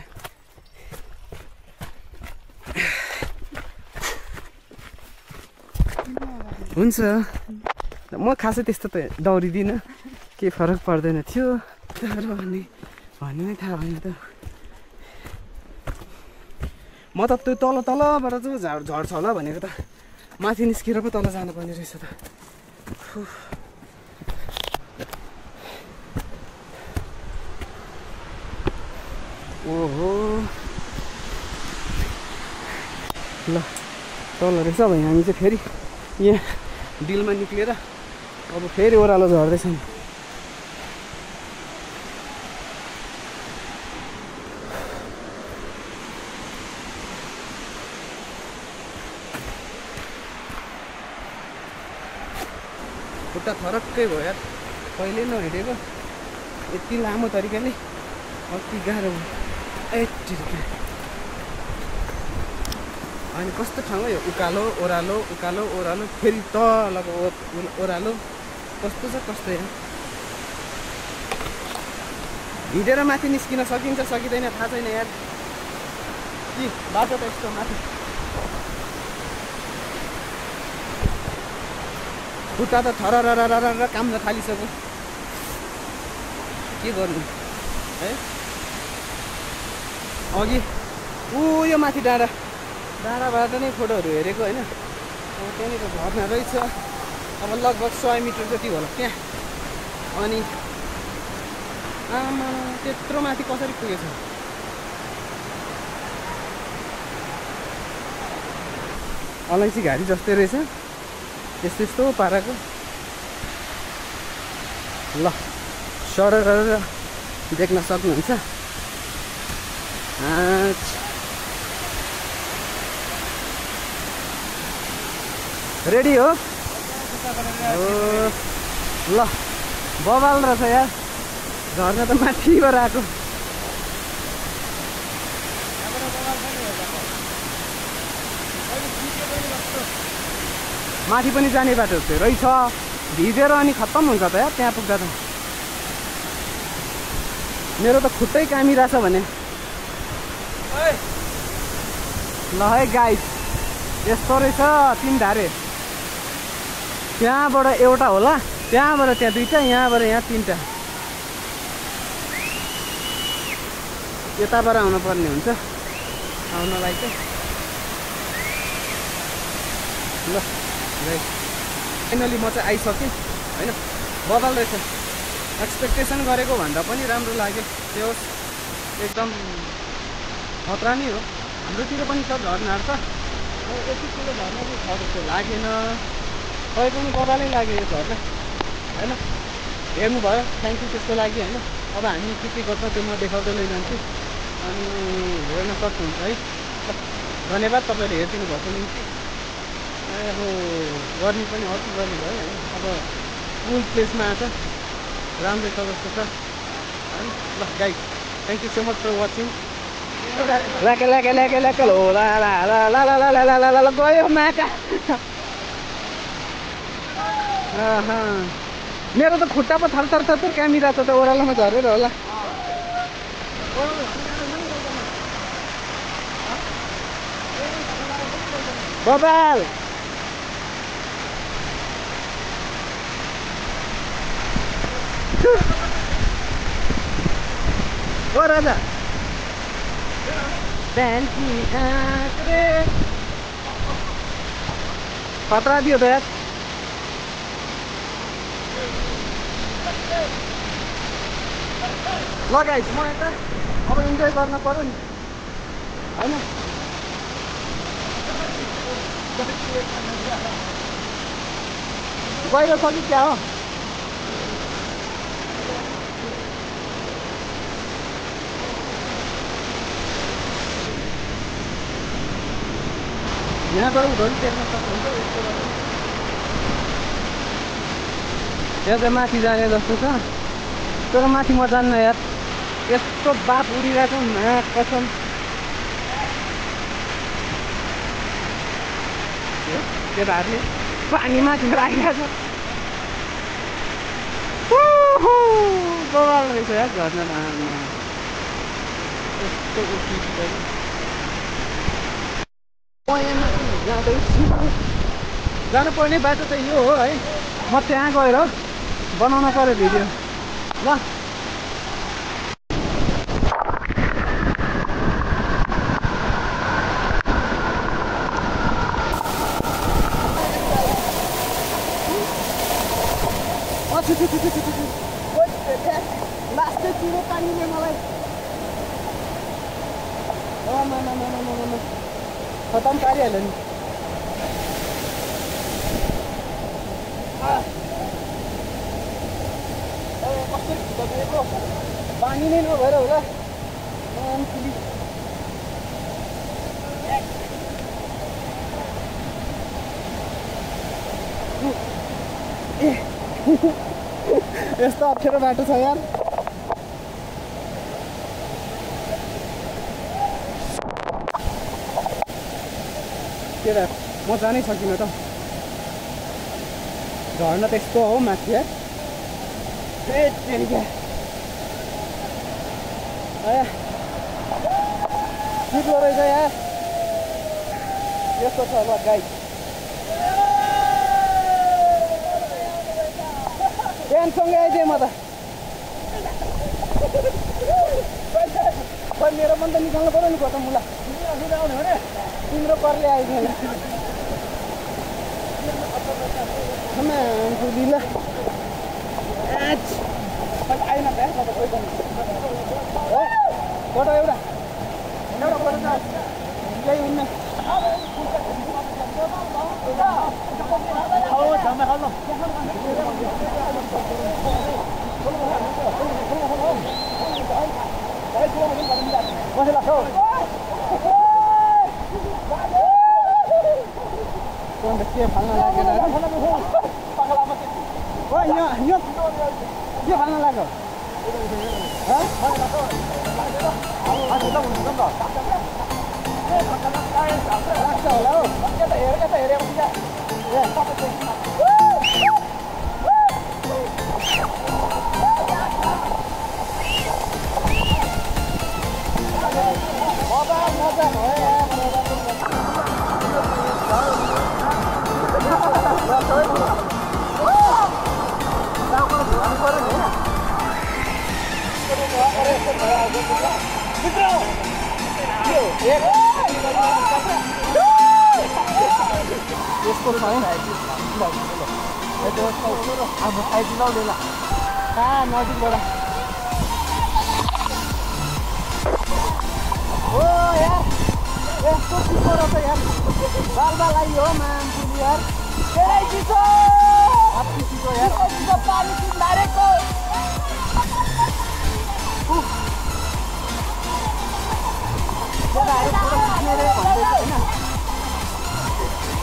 हुन्छ म खासै त्यस्तो त दौडिदिनँ, केही फरक पर्दैन थियो। तर भन्ने नै थाहा भएन त। म त त्यो तलबाट चाहिँ झर्छ होला भनेको त, माथि निस्केर पो तल जानुपर्ने रहेछ त। ओहो ल तल रहेछ। अब हामी चाहिँ फेरि यहाँ डिलमा निक्लेर अब फेरि ओह्रालो झर्दैछौँ। खुट्टा थरक्कै भयो यार, कहिले नहिँडेको यति लामो तरिकाले अति गाह्रो भयो। अनि कस्तो ठाउँ है, उकालो ओह्रालो फेरि तलको ओह्रालो, कस्तो छ कस्तो यहाँ। हिँडेर माथि निस्किन सकिन्छ सकिँदैन थाहा छैन यार, कि बाटो त यस्तो माथि खुट्टा त थररररर काम्न थालिसक्यो, के गर्नु है। अघि यो माथि डाँडाबाट नै फोटोहरू हेरेको होइन। अब त्यहाँनिर झर्ना रहेछ, अब लगभग 100 मिटर जति होला त्यहाँ। अनि आमा त्यत्रो माथि कसरी पुगेछ। अलैँची घारी जस्तै रहेछ, यस्तो पाराको। ल सडक देख्न सक्नुहुन्छ। रेडी हो? ल बबाल रहेछ यार, झर्ना त माथिबाट आएको। माथि पनि जाने बाटो रहेछ, भिजेर अनि खत्तम हुन्छ त यार त्यहाँ पुग्दा त। मेरो त खुट्टै कामिरहेछ भने। ल है गाइस, यस्तो रहेछ 3 धारे। त्यहाँबाट एउटा होला, त्यहाँबाट त्यहाँ 2टा, यहाँबाट यहाँ 3टा। यताबाट आउनु पर्ने हुन्छ आउनलाई चाहिँ। ल गाइस फाइनली म चाहिँ आइसकेँ होइन। बबाल रहेछ, एक्सपेक्टेसन गरेको भन्दा पनि राम्रो लाग्यो। त्यो एकदम खतरा नै हो। हाम्रोतिर पनि सब झर्नाहरू छ, यति ठुलो झर्ना चाहिँ छ जस्तो लागेन। तै पनि बबालै लाग्यो यो झर्ना होइन। हेर्नुभयो, थ्याङ्क यू त्यसको लागि होइन। अब हामी के गर्छ त्यो म देखाउँदै लैजान्छु, अनि हेर्न सक्नुहुन्छ है। धन्यवाद तपाईँले हेरिदिनु भएको निम्ति। अब गर्मी पनि अति गर्मी भयो होइन। अब कुल प्लेसमा आएको राम्रो छ जस्तो छ होइन। ल guys, thank you so much for watching. ल्याके लो ला गयो माका। मेरो त खुट्टा पो थर क्यामिरा छ त, ओह्रालोमा झरेर होला। बबाल ओ राजा खतरा दियो त यार। ल गाइस, म यता अब इन्जोय गर्न पर्यो नि होइन। गएर सक्यो क्या हो। यहाँबाट उधर देख्न सक्नुहुन्छ। यहाँ चाहिँ माथि जाने जस्तो छ, तर माथि म जान्न यार। यस्तो बाफ उडिरहेको न कसम। केटाहरूले पानी माथि राखिरहेको छ। बबाल रहेछ यार झर्ना। यस्तो उठिँदैन जाँदैछु। जानुपर्ने बाटो चाहिँ यो हो है। म त्यहाँ गएर बनाउन पर्यो भिडियो ल। लास्टै तिरो पानीले मलाई खतम पारिहाल्यो नि। कस्तो दिएको पानी नै नभएर होला। यस्तो अप्ठ्यारो बाटो छ यार। के म जानै सकिनँ त। झर्ना त यस्तो हो माथि यार। चिप्लो रहेछ यार। यस्तो छ ल गाई। बिहानसँगै आइदिएँ म त। खोइ मेरो मन त निकाल्नु पऱ्यो नि त मुला। आउने हो तिम्रो परले आइदिएन। दिल आएन फोटो एउटा केही हुन्न। कसै लाग्छ के फाल्न लागेर के फाल्न लाग्यो लाग्छ होला हौ। यता हेरेपछि मजा भयो यस्तो छ अब आइदिँदा कहाँ नजिकबाट हो यार। यस्तो चिसो रहेछ यार। बाल आइयो मान्छे यार। धेरै चिसो अति चिसो यार। पानी डाइरेक्ट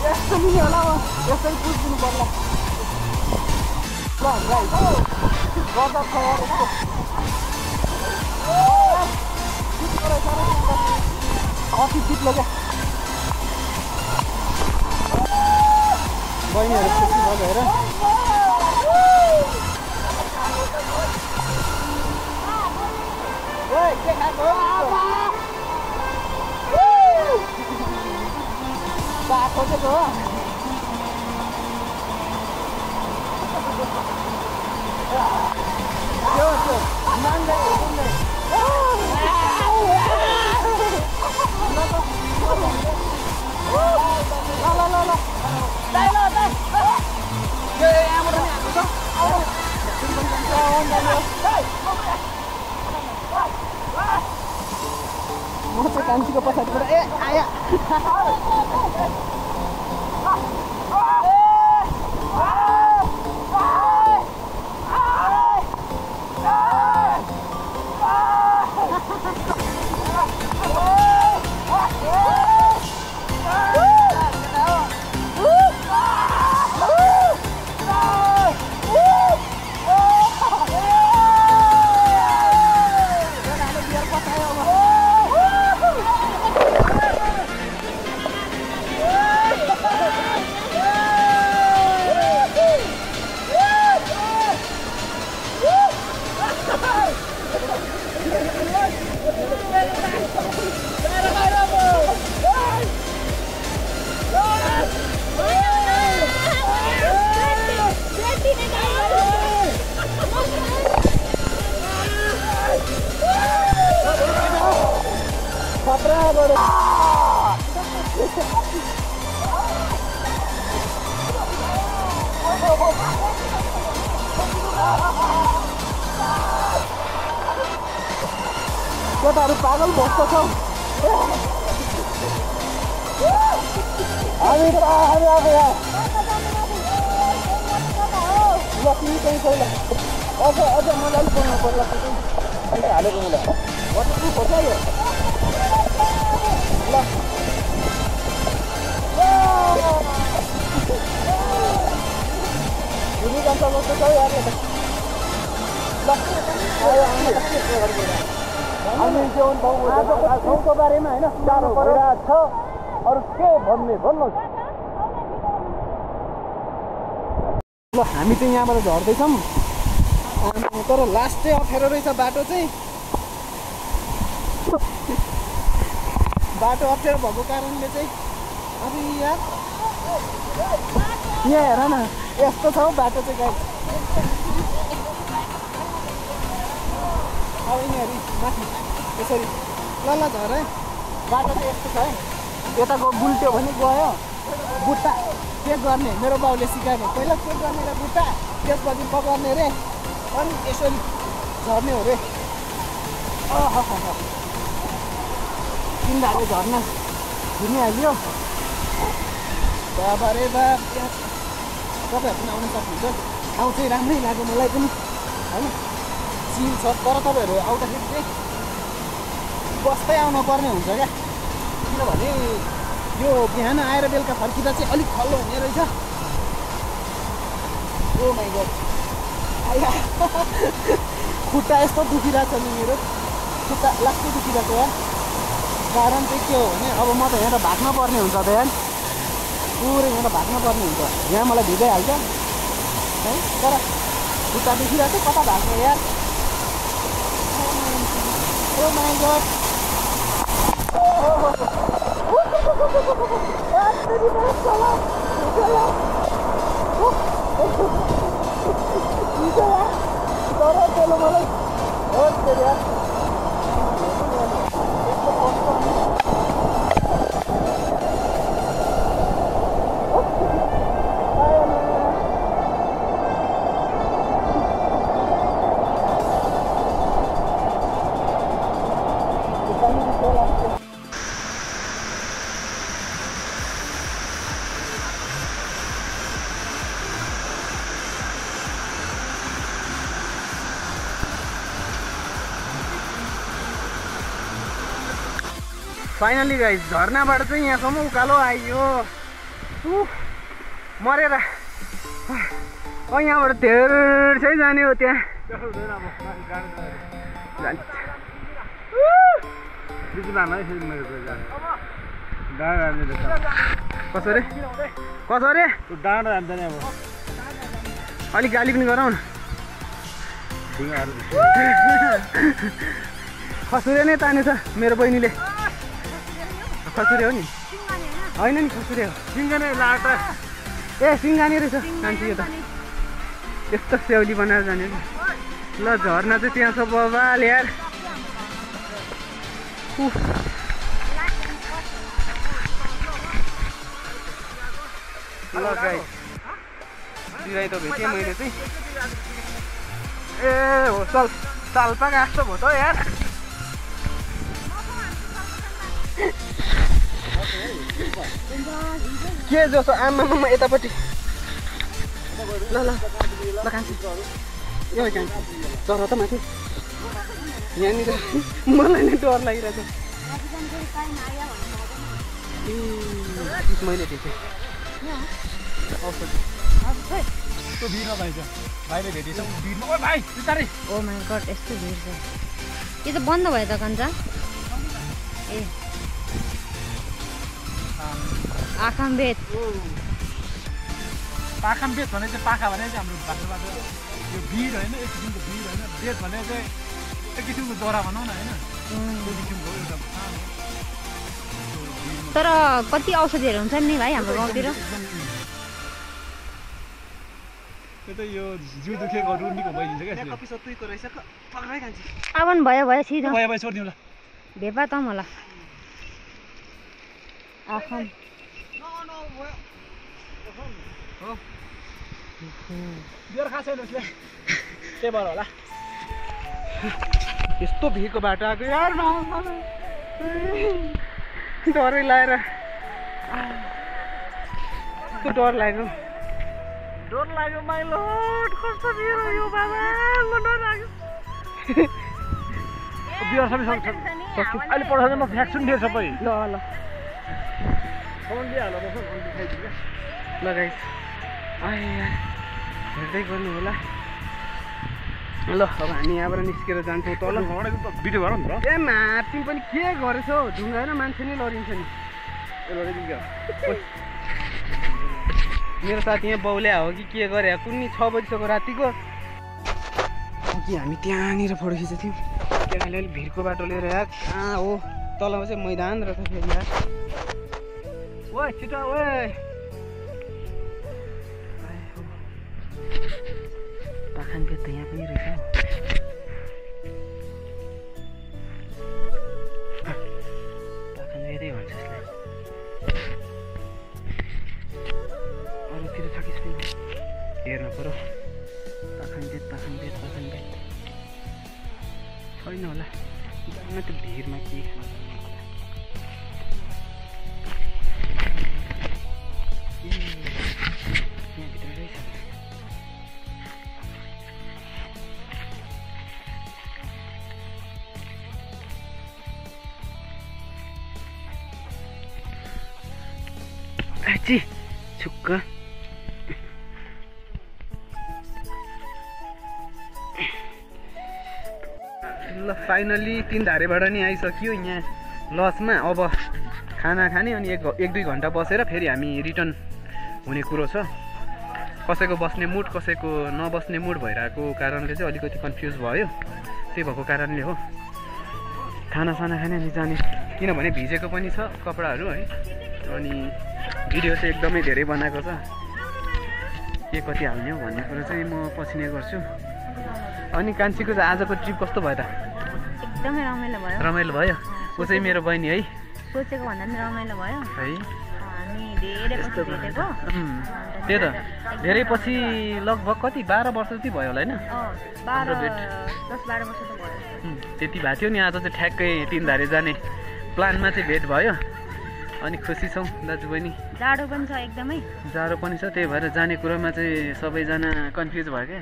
यस्तो मिल्यो होला। यसरी पुछिदिनु पर्ला ल हामीलाई गर्दा छ यार। अति चिप्लो क्या। बहिनीहरू खुसी भयो हेर। के खाएको बाटो चाहिँ हो। म चाहिँ कान्छीको पछाडिबाट आया केटाहरू पागल भस्तो छौ हामी अब यहाँ ल तिमी कहीँ छैन अझ मजाले बोल्नु पर्ला हालेको मलाई वाटरप्रुफ हो यो ल भूमि जान्छ जस्तो छ यार ल हामी गाउँको बारेमा होइन साह्रो भइरहेको छ अरू के भन्ने भन्नुहोस् ल हामी चाहिँ यहाँबाट झर्दैछौँ तर लास्ट चाहिँ अप्ठ्यारो रहेछ बाटो चाहिँ बाटो अप्ठ्यारो भएको कारणले चाहिँ अब यहाँ हेर न यस्तो छ बाटो चाहिँ गाई अब यिनीहरू माथि यसरी ल झर है बाटो चाहिँ यस्तो छ है यताको गुल्ट्यो भने गयो बुट्टा चेक गर्ने मेरो बाउले सिकायो पहिला चेक गर्ने रे बुट्टा त्यसपछि पकाउने रे अनि यसरी झर्ने हो रे तिनीहरू झर्ना घुमिहाल्यो बाबा रे बाप तपाईँहरू पनि आउन सक्नुहुन्छ ठाउँ चाहिँ राम्रै लाग्यो मलाई पनि होइन चिल छ तर तपाईँहरू आउँदाखेरि चाहिँ बस्दै आउनु पर्ने हुन्छ क्या किनभने यो बिहान आएर बेलुका फर्किँदा चाहिँ अलिक खल्लो हुने रहेछ ओ माइ गड आया खुट्टा यस्तो दुखिरहेको छ नि मेरो खुट्टा लास्टै दुखिरहेको यार कारण चाहिँ के हो भने अब म त यहाँ त भाग्न पर्ने हुन्छ त यार पुरै यहाँ त भाग्न पर्ने हुन्छ यहाँ मलाई भिजाइहाल्छ है तर खुट्टा दुखिरहेको छ कता भाग्ने यार ओ माइ गड फाइनली गाइस झर्नाबाट चाहिँ यहाँसम्म उकालो आइयो मरेर यहाँबाट धेरै जाने हो त्यहाँ कसो रे डाँडा जान्छ नि अब अलिक गाली पनि गराउ न खसुरे नै तानेछ मेरो बहिनीले खसुरे हो नि होइन नि खसुरे हो सिङ्गाने लाटा ए सिङ्गाने रहेछ मान्छे यो त यस्तो स्याउली बनाएर जाने ल झर्ना चाहिँ त्यहाँ छ बबाल यार ल गाई सिराई त भेटेँ मैले चाहिँ ए हो साल्पा गाँस्तो भयो त यार के जस्तो आमामा यतापट्टि ल ल ल कान्छी यो कान्छी चरा त माथि यहाँनिर मलाई नै डर लागिरहेको छ मैले देखेँ यस्तो भिड नभएछ भाइले भेटेछ भिड ओ भाइ बिस्तारै ओ माइ गड यस्तो भिड छ यो त बन्द भयो त कन्जा ए आखामबेत पाखामबेत भने चाहिँ पाखा भने चाहिँ हाम्रो भाषाबाट यो भिड होइन एक किसिमको भिड होइन बेत भने चाहिँ एक किसिमको जरा भनौँ न होइन त्यो किसिमको एउटा तर कति औषधिहरू हुन्छ नि भाइ हाम्रो गाउँतिर त्यो त यो जिउ दुखेको निको भइदिन्छ क्या आवन भयो सिधो भयो छोडिदिउँ ल भेपा त मलाई आखम बियर खास छैन उसले त्यही भएर होला यस्तो भिरको बाटो आएको यार डरै लागेर यस्तो डर लाग्यो माइलो कस्तो भिर यो बाबा म डर लाग्यो बियर सबै सक्छ अहिले पठाउँदा म फ्याक्सुन दिएँ सबै ल ल कमान दिइहाल्नु बस अनि खाइदिनु क्या ल गाइस हेर्दै गर्नु होला ल अब हामी यहाँबाट निस्केर जान्छौँ तल भिडियो गर नि त ए तिमी पनि के गरेछौ ढुङ्गा होइन मान्छे नै लडिन्छ नि मेरो साथी यहाँ बाउले हो कि के गरे कुनै 6 बजीसम्म रातिको कि हामी त्यहाँनिर फोटो खिचेको थियौँ त्यहाँ अलिअलि भिरको बाटो लिएर यार कहाँ हो तलमा चाहिँ मैदान रहेछ फेरि यार ओ छिटो ओ पाखान बेत त यहाँ पनि रहेछ पाखान बेतै भन्छ यसलाई अरूतिर छ कि छैन हेर्नु पर्यो पाखान बेत छैन होला जान त भिरमा के खान्छ यहाँभित्र रहेछ आची छुक्क ल फाइनली 3 धारेबाट नि आइसक्यो यहाँ लजमा अब खाना खाने अनि 1-2 घन्टा बसेर फेरि हामी रिटर्न हुने कुरो छ कसैको बस्ने मुड कसैको नबस्ने मुड भइरहेको कारणले चाहिँ अलिकति कन्फ्युज भयो त्यही भएको कारणले हो खानासाना खाने अनि जाने किनभने भिजेको पनि छ कपडाहरू है अनि भिडियो चाहिँ एकदमै धेरै बनाएको छ के कति हाल्ने हो भन्ने कुरो चाहिँ म पछि नै गर्छु अनि कान्छीको चाहिँ आजको ट्रिप कस्तो भयो त एकदमै रमाइलो भयो ऊ चाहिँ मेरो बहिनी है सोचेको भन्दा पनि रमाइलो भयो है हामी धेरै पछि भेटेको त्यही त धेरै पछि लगभग कति 12 वर्ष जति भयो होला होइन 10-12 वर्ष त भयो त्यति भएको थियो नि आज चाहिँ ठ्याक्कै 3 धारे जाने प्लानमा चाहिँ भेट भयो अनि खुसी छौँ दाजुबहिनी जाडो पनि छ एकदमै जाडो पनि छ त्यही भएर जाने कुरोमा चाहिँ सबैजना कन्फ्युज भयो क्या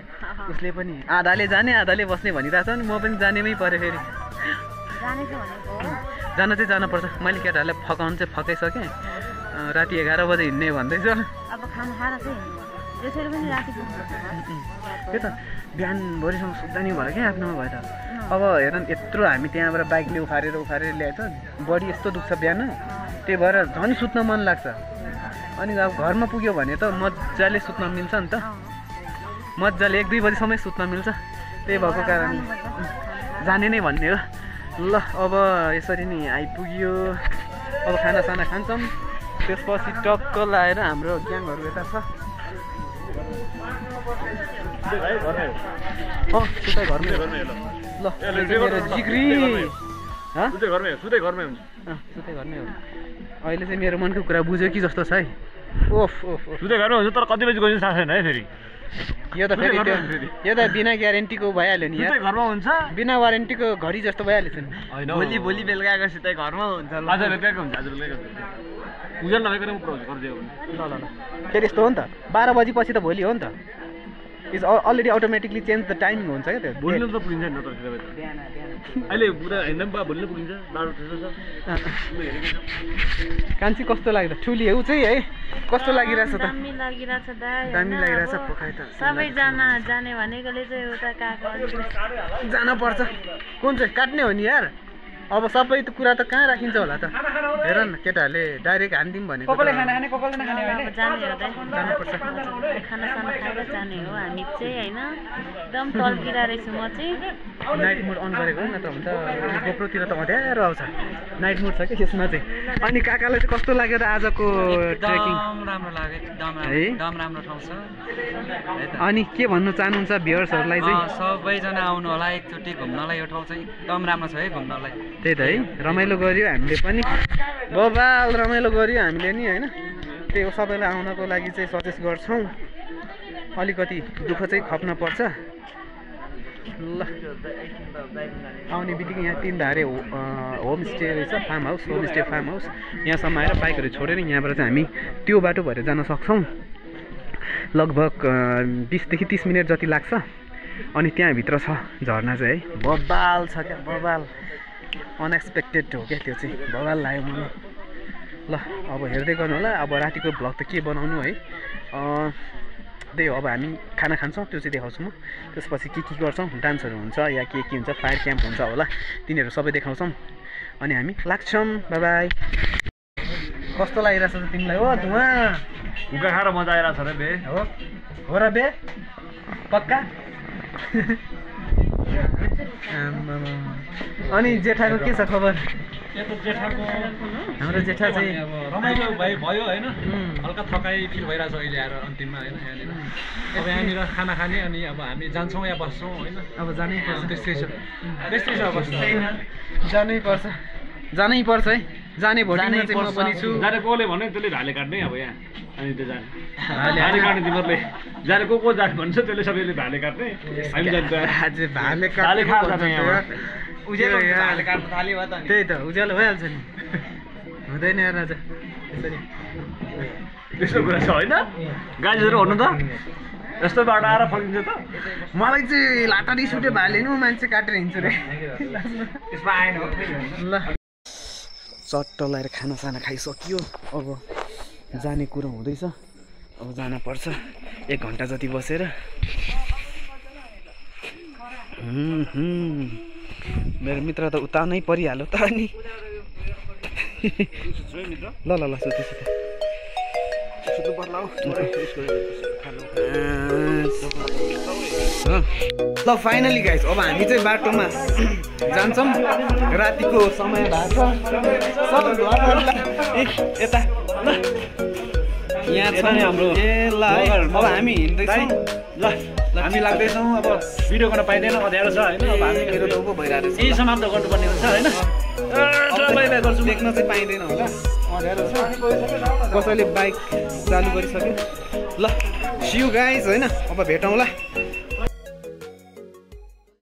उसले पनि आधाले जाने आधाले बस्ने भनिरहेको छ नि म पनि जानेमै पऱ्यो फेरि जान चाहिँ जानुपर्छ मैले केटाहरूलाई फकाउनु चाहिँ फकाइसकेँ राति 11 बजे हिँड्ने भन्दैछु अब खाना खाएर चाहिँ त्यसरी पनि राति त्यही त बिहान भोलिसम्म सुत्दा नि भयो क्या आफ्नोमा भयो त अब हेर यत्रो हामी त्यहाँबाट बाइकले उखारेर ल्याएछ बडी यस्तो दुख्छ बिहान त्यही भएर झन् सुत्न मन लाग्छ अनि अब घरमा पुग्यो भने त मजाले सुत्न मिल्छ नि त मजाले 1-2 बजीसम्मै सुत्न मिल्छ त्यही भएको कारण जाने नै भन्ने हो ल अब यसरी नै आइपुग्यो अब खानासाना खान्छौँ त्यसपछि टक्क लाएर हाम्रो ग्याङहरू यता छ सुताइ घरमै ल मेरो जिग्री सुताइ घरमै हो अहिले चाहिँ मेरो मनको कुरा बुझ्यो कि जस्तो छ है ओफ सुताइ घरमै हुन्छ तर कति बजी गइन्छ थाहा छैन है फेरि यो त फेरि यो त बिना ग्यारेन्टीको भइहाल्यो नि सुताइ घरमा हुन्छ बिना वारेन्टीको घडी जस्तो भइहाल्यो नि हैन भोलि बेलुकाको सुताइ घरमा हुन्छ आज बेलुकाको हुन्छ उज्यालो नभएको म पुऱ्याउँछु गरिदियो ल फेरि यस्तो हो नि त 12 बजी पछि त भोलि हो नि त is already automatically change the timing हुन्छ क्या त्यो भोलि त पुगिन्छ नि त अहिले पुरा हिँड्दा पनि भोलि पुगिन्छ बाटो ठुलो छ कान्छी कस्तो लाग्यो ठुली ऊ चाहिँ है कस्तो लागिरहेछ त दामी लागिरहेछ दाइ दामी लागिरहेछ पोखाइ त सबैजना जाने भनेकोले चाहिँ उता काका जान पर्छ कुन चाहिँ काट्ने हो नि यार अब सबै त कुरा त कहाँ राखिन्छ होला त हेर न केटाहरूले डाइरेक्ट हान्दिउँ भनेको जानुपर्छ खानासाना खाएर जाने हो हामी चाहिँ होइन एकदम तल्किरा रहेछु म चाहिँ नाइट मोड अन गरेको हो न त हुन्छ गोप्रोतिर त अँध्यारो आउँछ नाइट मोड छ कि यसमा चाहिँ अनि काकालाई चाहिँ कस्तो लाग्यो त आजको ट्रेकिङ राम्रो लाग्यो एकदम राम्रो ठाउँ छ अनि के भन्नु चाहनुहुन्छ भ्युअर्सहरूलाई चाहिँ सबैजना आउनु होला एकचोटि घुम्नलाई यो ठाउँ चाहिँ एकदम राम्रो छ है घुम्नलाई त्यही त है रमाइलो गऱ्यो हामीले पनि बबाल रमाइलो गऱ्यो हामीले नि होइन त्यही हो सबैलाई आउनको लागि चाहिँ सजेस्ट गर्छौँ अलिकति दुःख चाहिँ खप्न पर्छ ल आउने बित्तिकै यहाँ 3 धारे होमस्टे रहेछ होमस्टे फार्म हाउस यहाँसम्म आएर बाइकहरू छोडेर यहाँबाट चाहिँ हामी त्यो बाटो भएर जान सक्छौँ लगभग 20 देखि 30 मिनट जति लाग्छ अनि त्यहाँभित्र छ झरना चाहिँ है बबाल छ क्या बबाल अनएक्सपेक्टेड हो क्या त्यो चाहिँ बबाल लाग्यो मलाई ल अब हेर्दै गर्नु होला अब रातिको भ्लग त के बनाउनु है त्यही हो अब हामी खाना खान्छौँ त्यो चाहिँ देखाउँछु म त्यसपछि के गर्छौँ डान्सहरू हुन्छ या के हुन्छ फायर क्याम्प हुन्छ होला तिनीहरू सबै देखाउँछौँ अनि हामी लाग्छौँ बाई बाई कस्तो लागिरहेछ त तिमीलाई हो धुवा हुक्का खाएर मजा आइरहेछ र बे हो र बे पक्का अनि जेठाको के छ खबर हाम्रो जेठा चाहिँ रमाइलो भयो होइन हल्का थकाइ फिल भइरहेछ अहिले आएर अन्तिममा होइन यहाँनिर अब यहाँनिर खाना खाने अनि अब हामी जान्छौँ या बस्छौँ होइन अब जानै पर्छ त्यस्तै छ अवस्था जानै पर्छ है जाने भोटिङमा चाहिँ म पनि छु जाने कसले भन्यो त्यसले भाले काट्ने अब यहाँ अनि त्यो जाने भाले काट्ने तिमीहरूले जाने को जाने भन्छ त्यसले सबैले भाले काट्ने हामी जान्छ भाले त्यही त उज्यालो भइहाल्छ नि हुँदैन राजा त्यसरी त्यस्तो कुरा छ होइन गाडीहरू भन्नु त यस्तो बाटो आएर फर्किन्छ त मलाई चाहिँ लाटा रिस उठ्यो भाले नि मान्छे काटेर हिँड्छु रे त्यसमा आएन ल चट्ट लगाएर खानासाना खाइसकियो अब जाने कुरो हुँदैछ अब जान पर्छ 1 घन्टा जति बसेर मेरो मित्र त उता नै परिहाल्यो त नि ल ल ल सुत्नु पर्ला ल फाइनली गाइस अब हामी चाहिँ बाटोमा जान्छौँ रातिको समय भएको छ यता ल यहाँ छ नि हाम्रो ए ल अब हामी हिँड्दैछौँ ल हामी लाग्दैछौँ अब भिडियो गर्न पाइँदैन अँध्यारो छ होइन अब हामी मेरो त उभो भइरहेको छ यही समाप्त गर्नुपर्ने हुन्छ होइन देख्न चाहिँ पाइँदैन होला अँध्यारो छ कसैले बाइक चालु गरिसक्यो ल सी यू गाइज होइन अब भेटौँला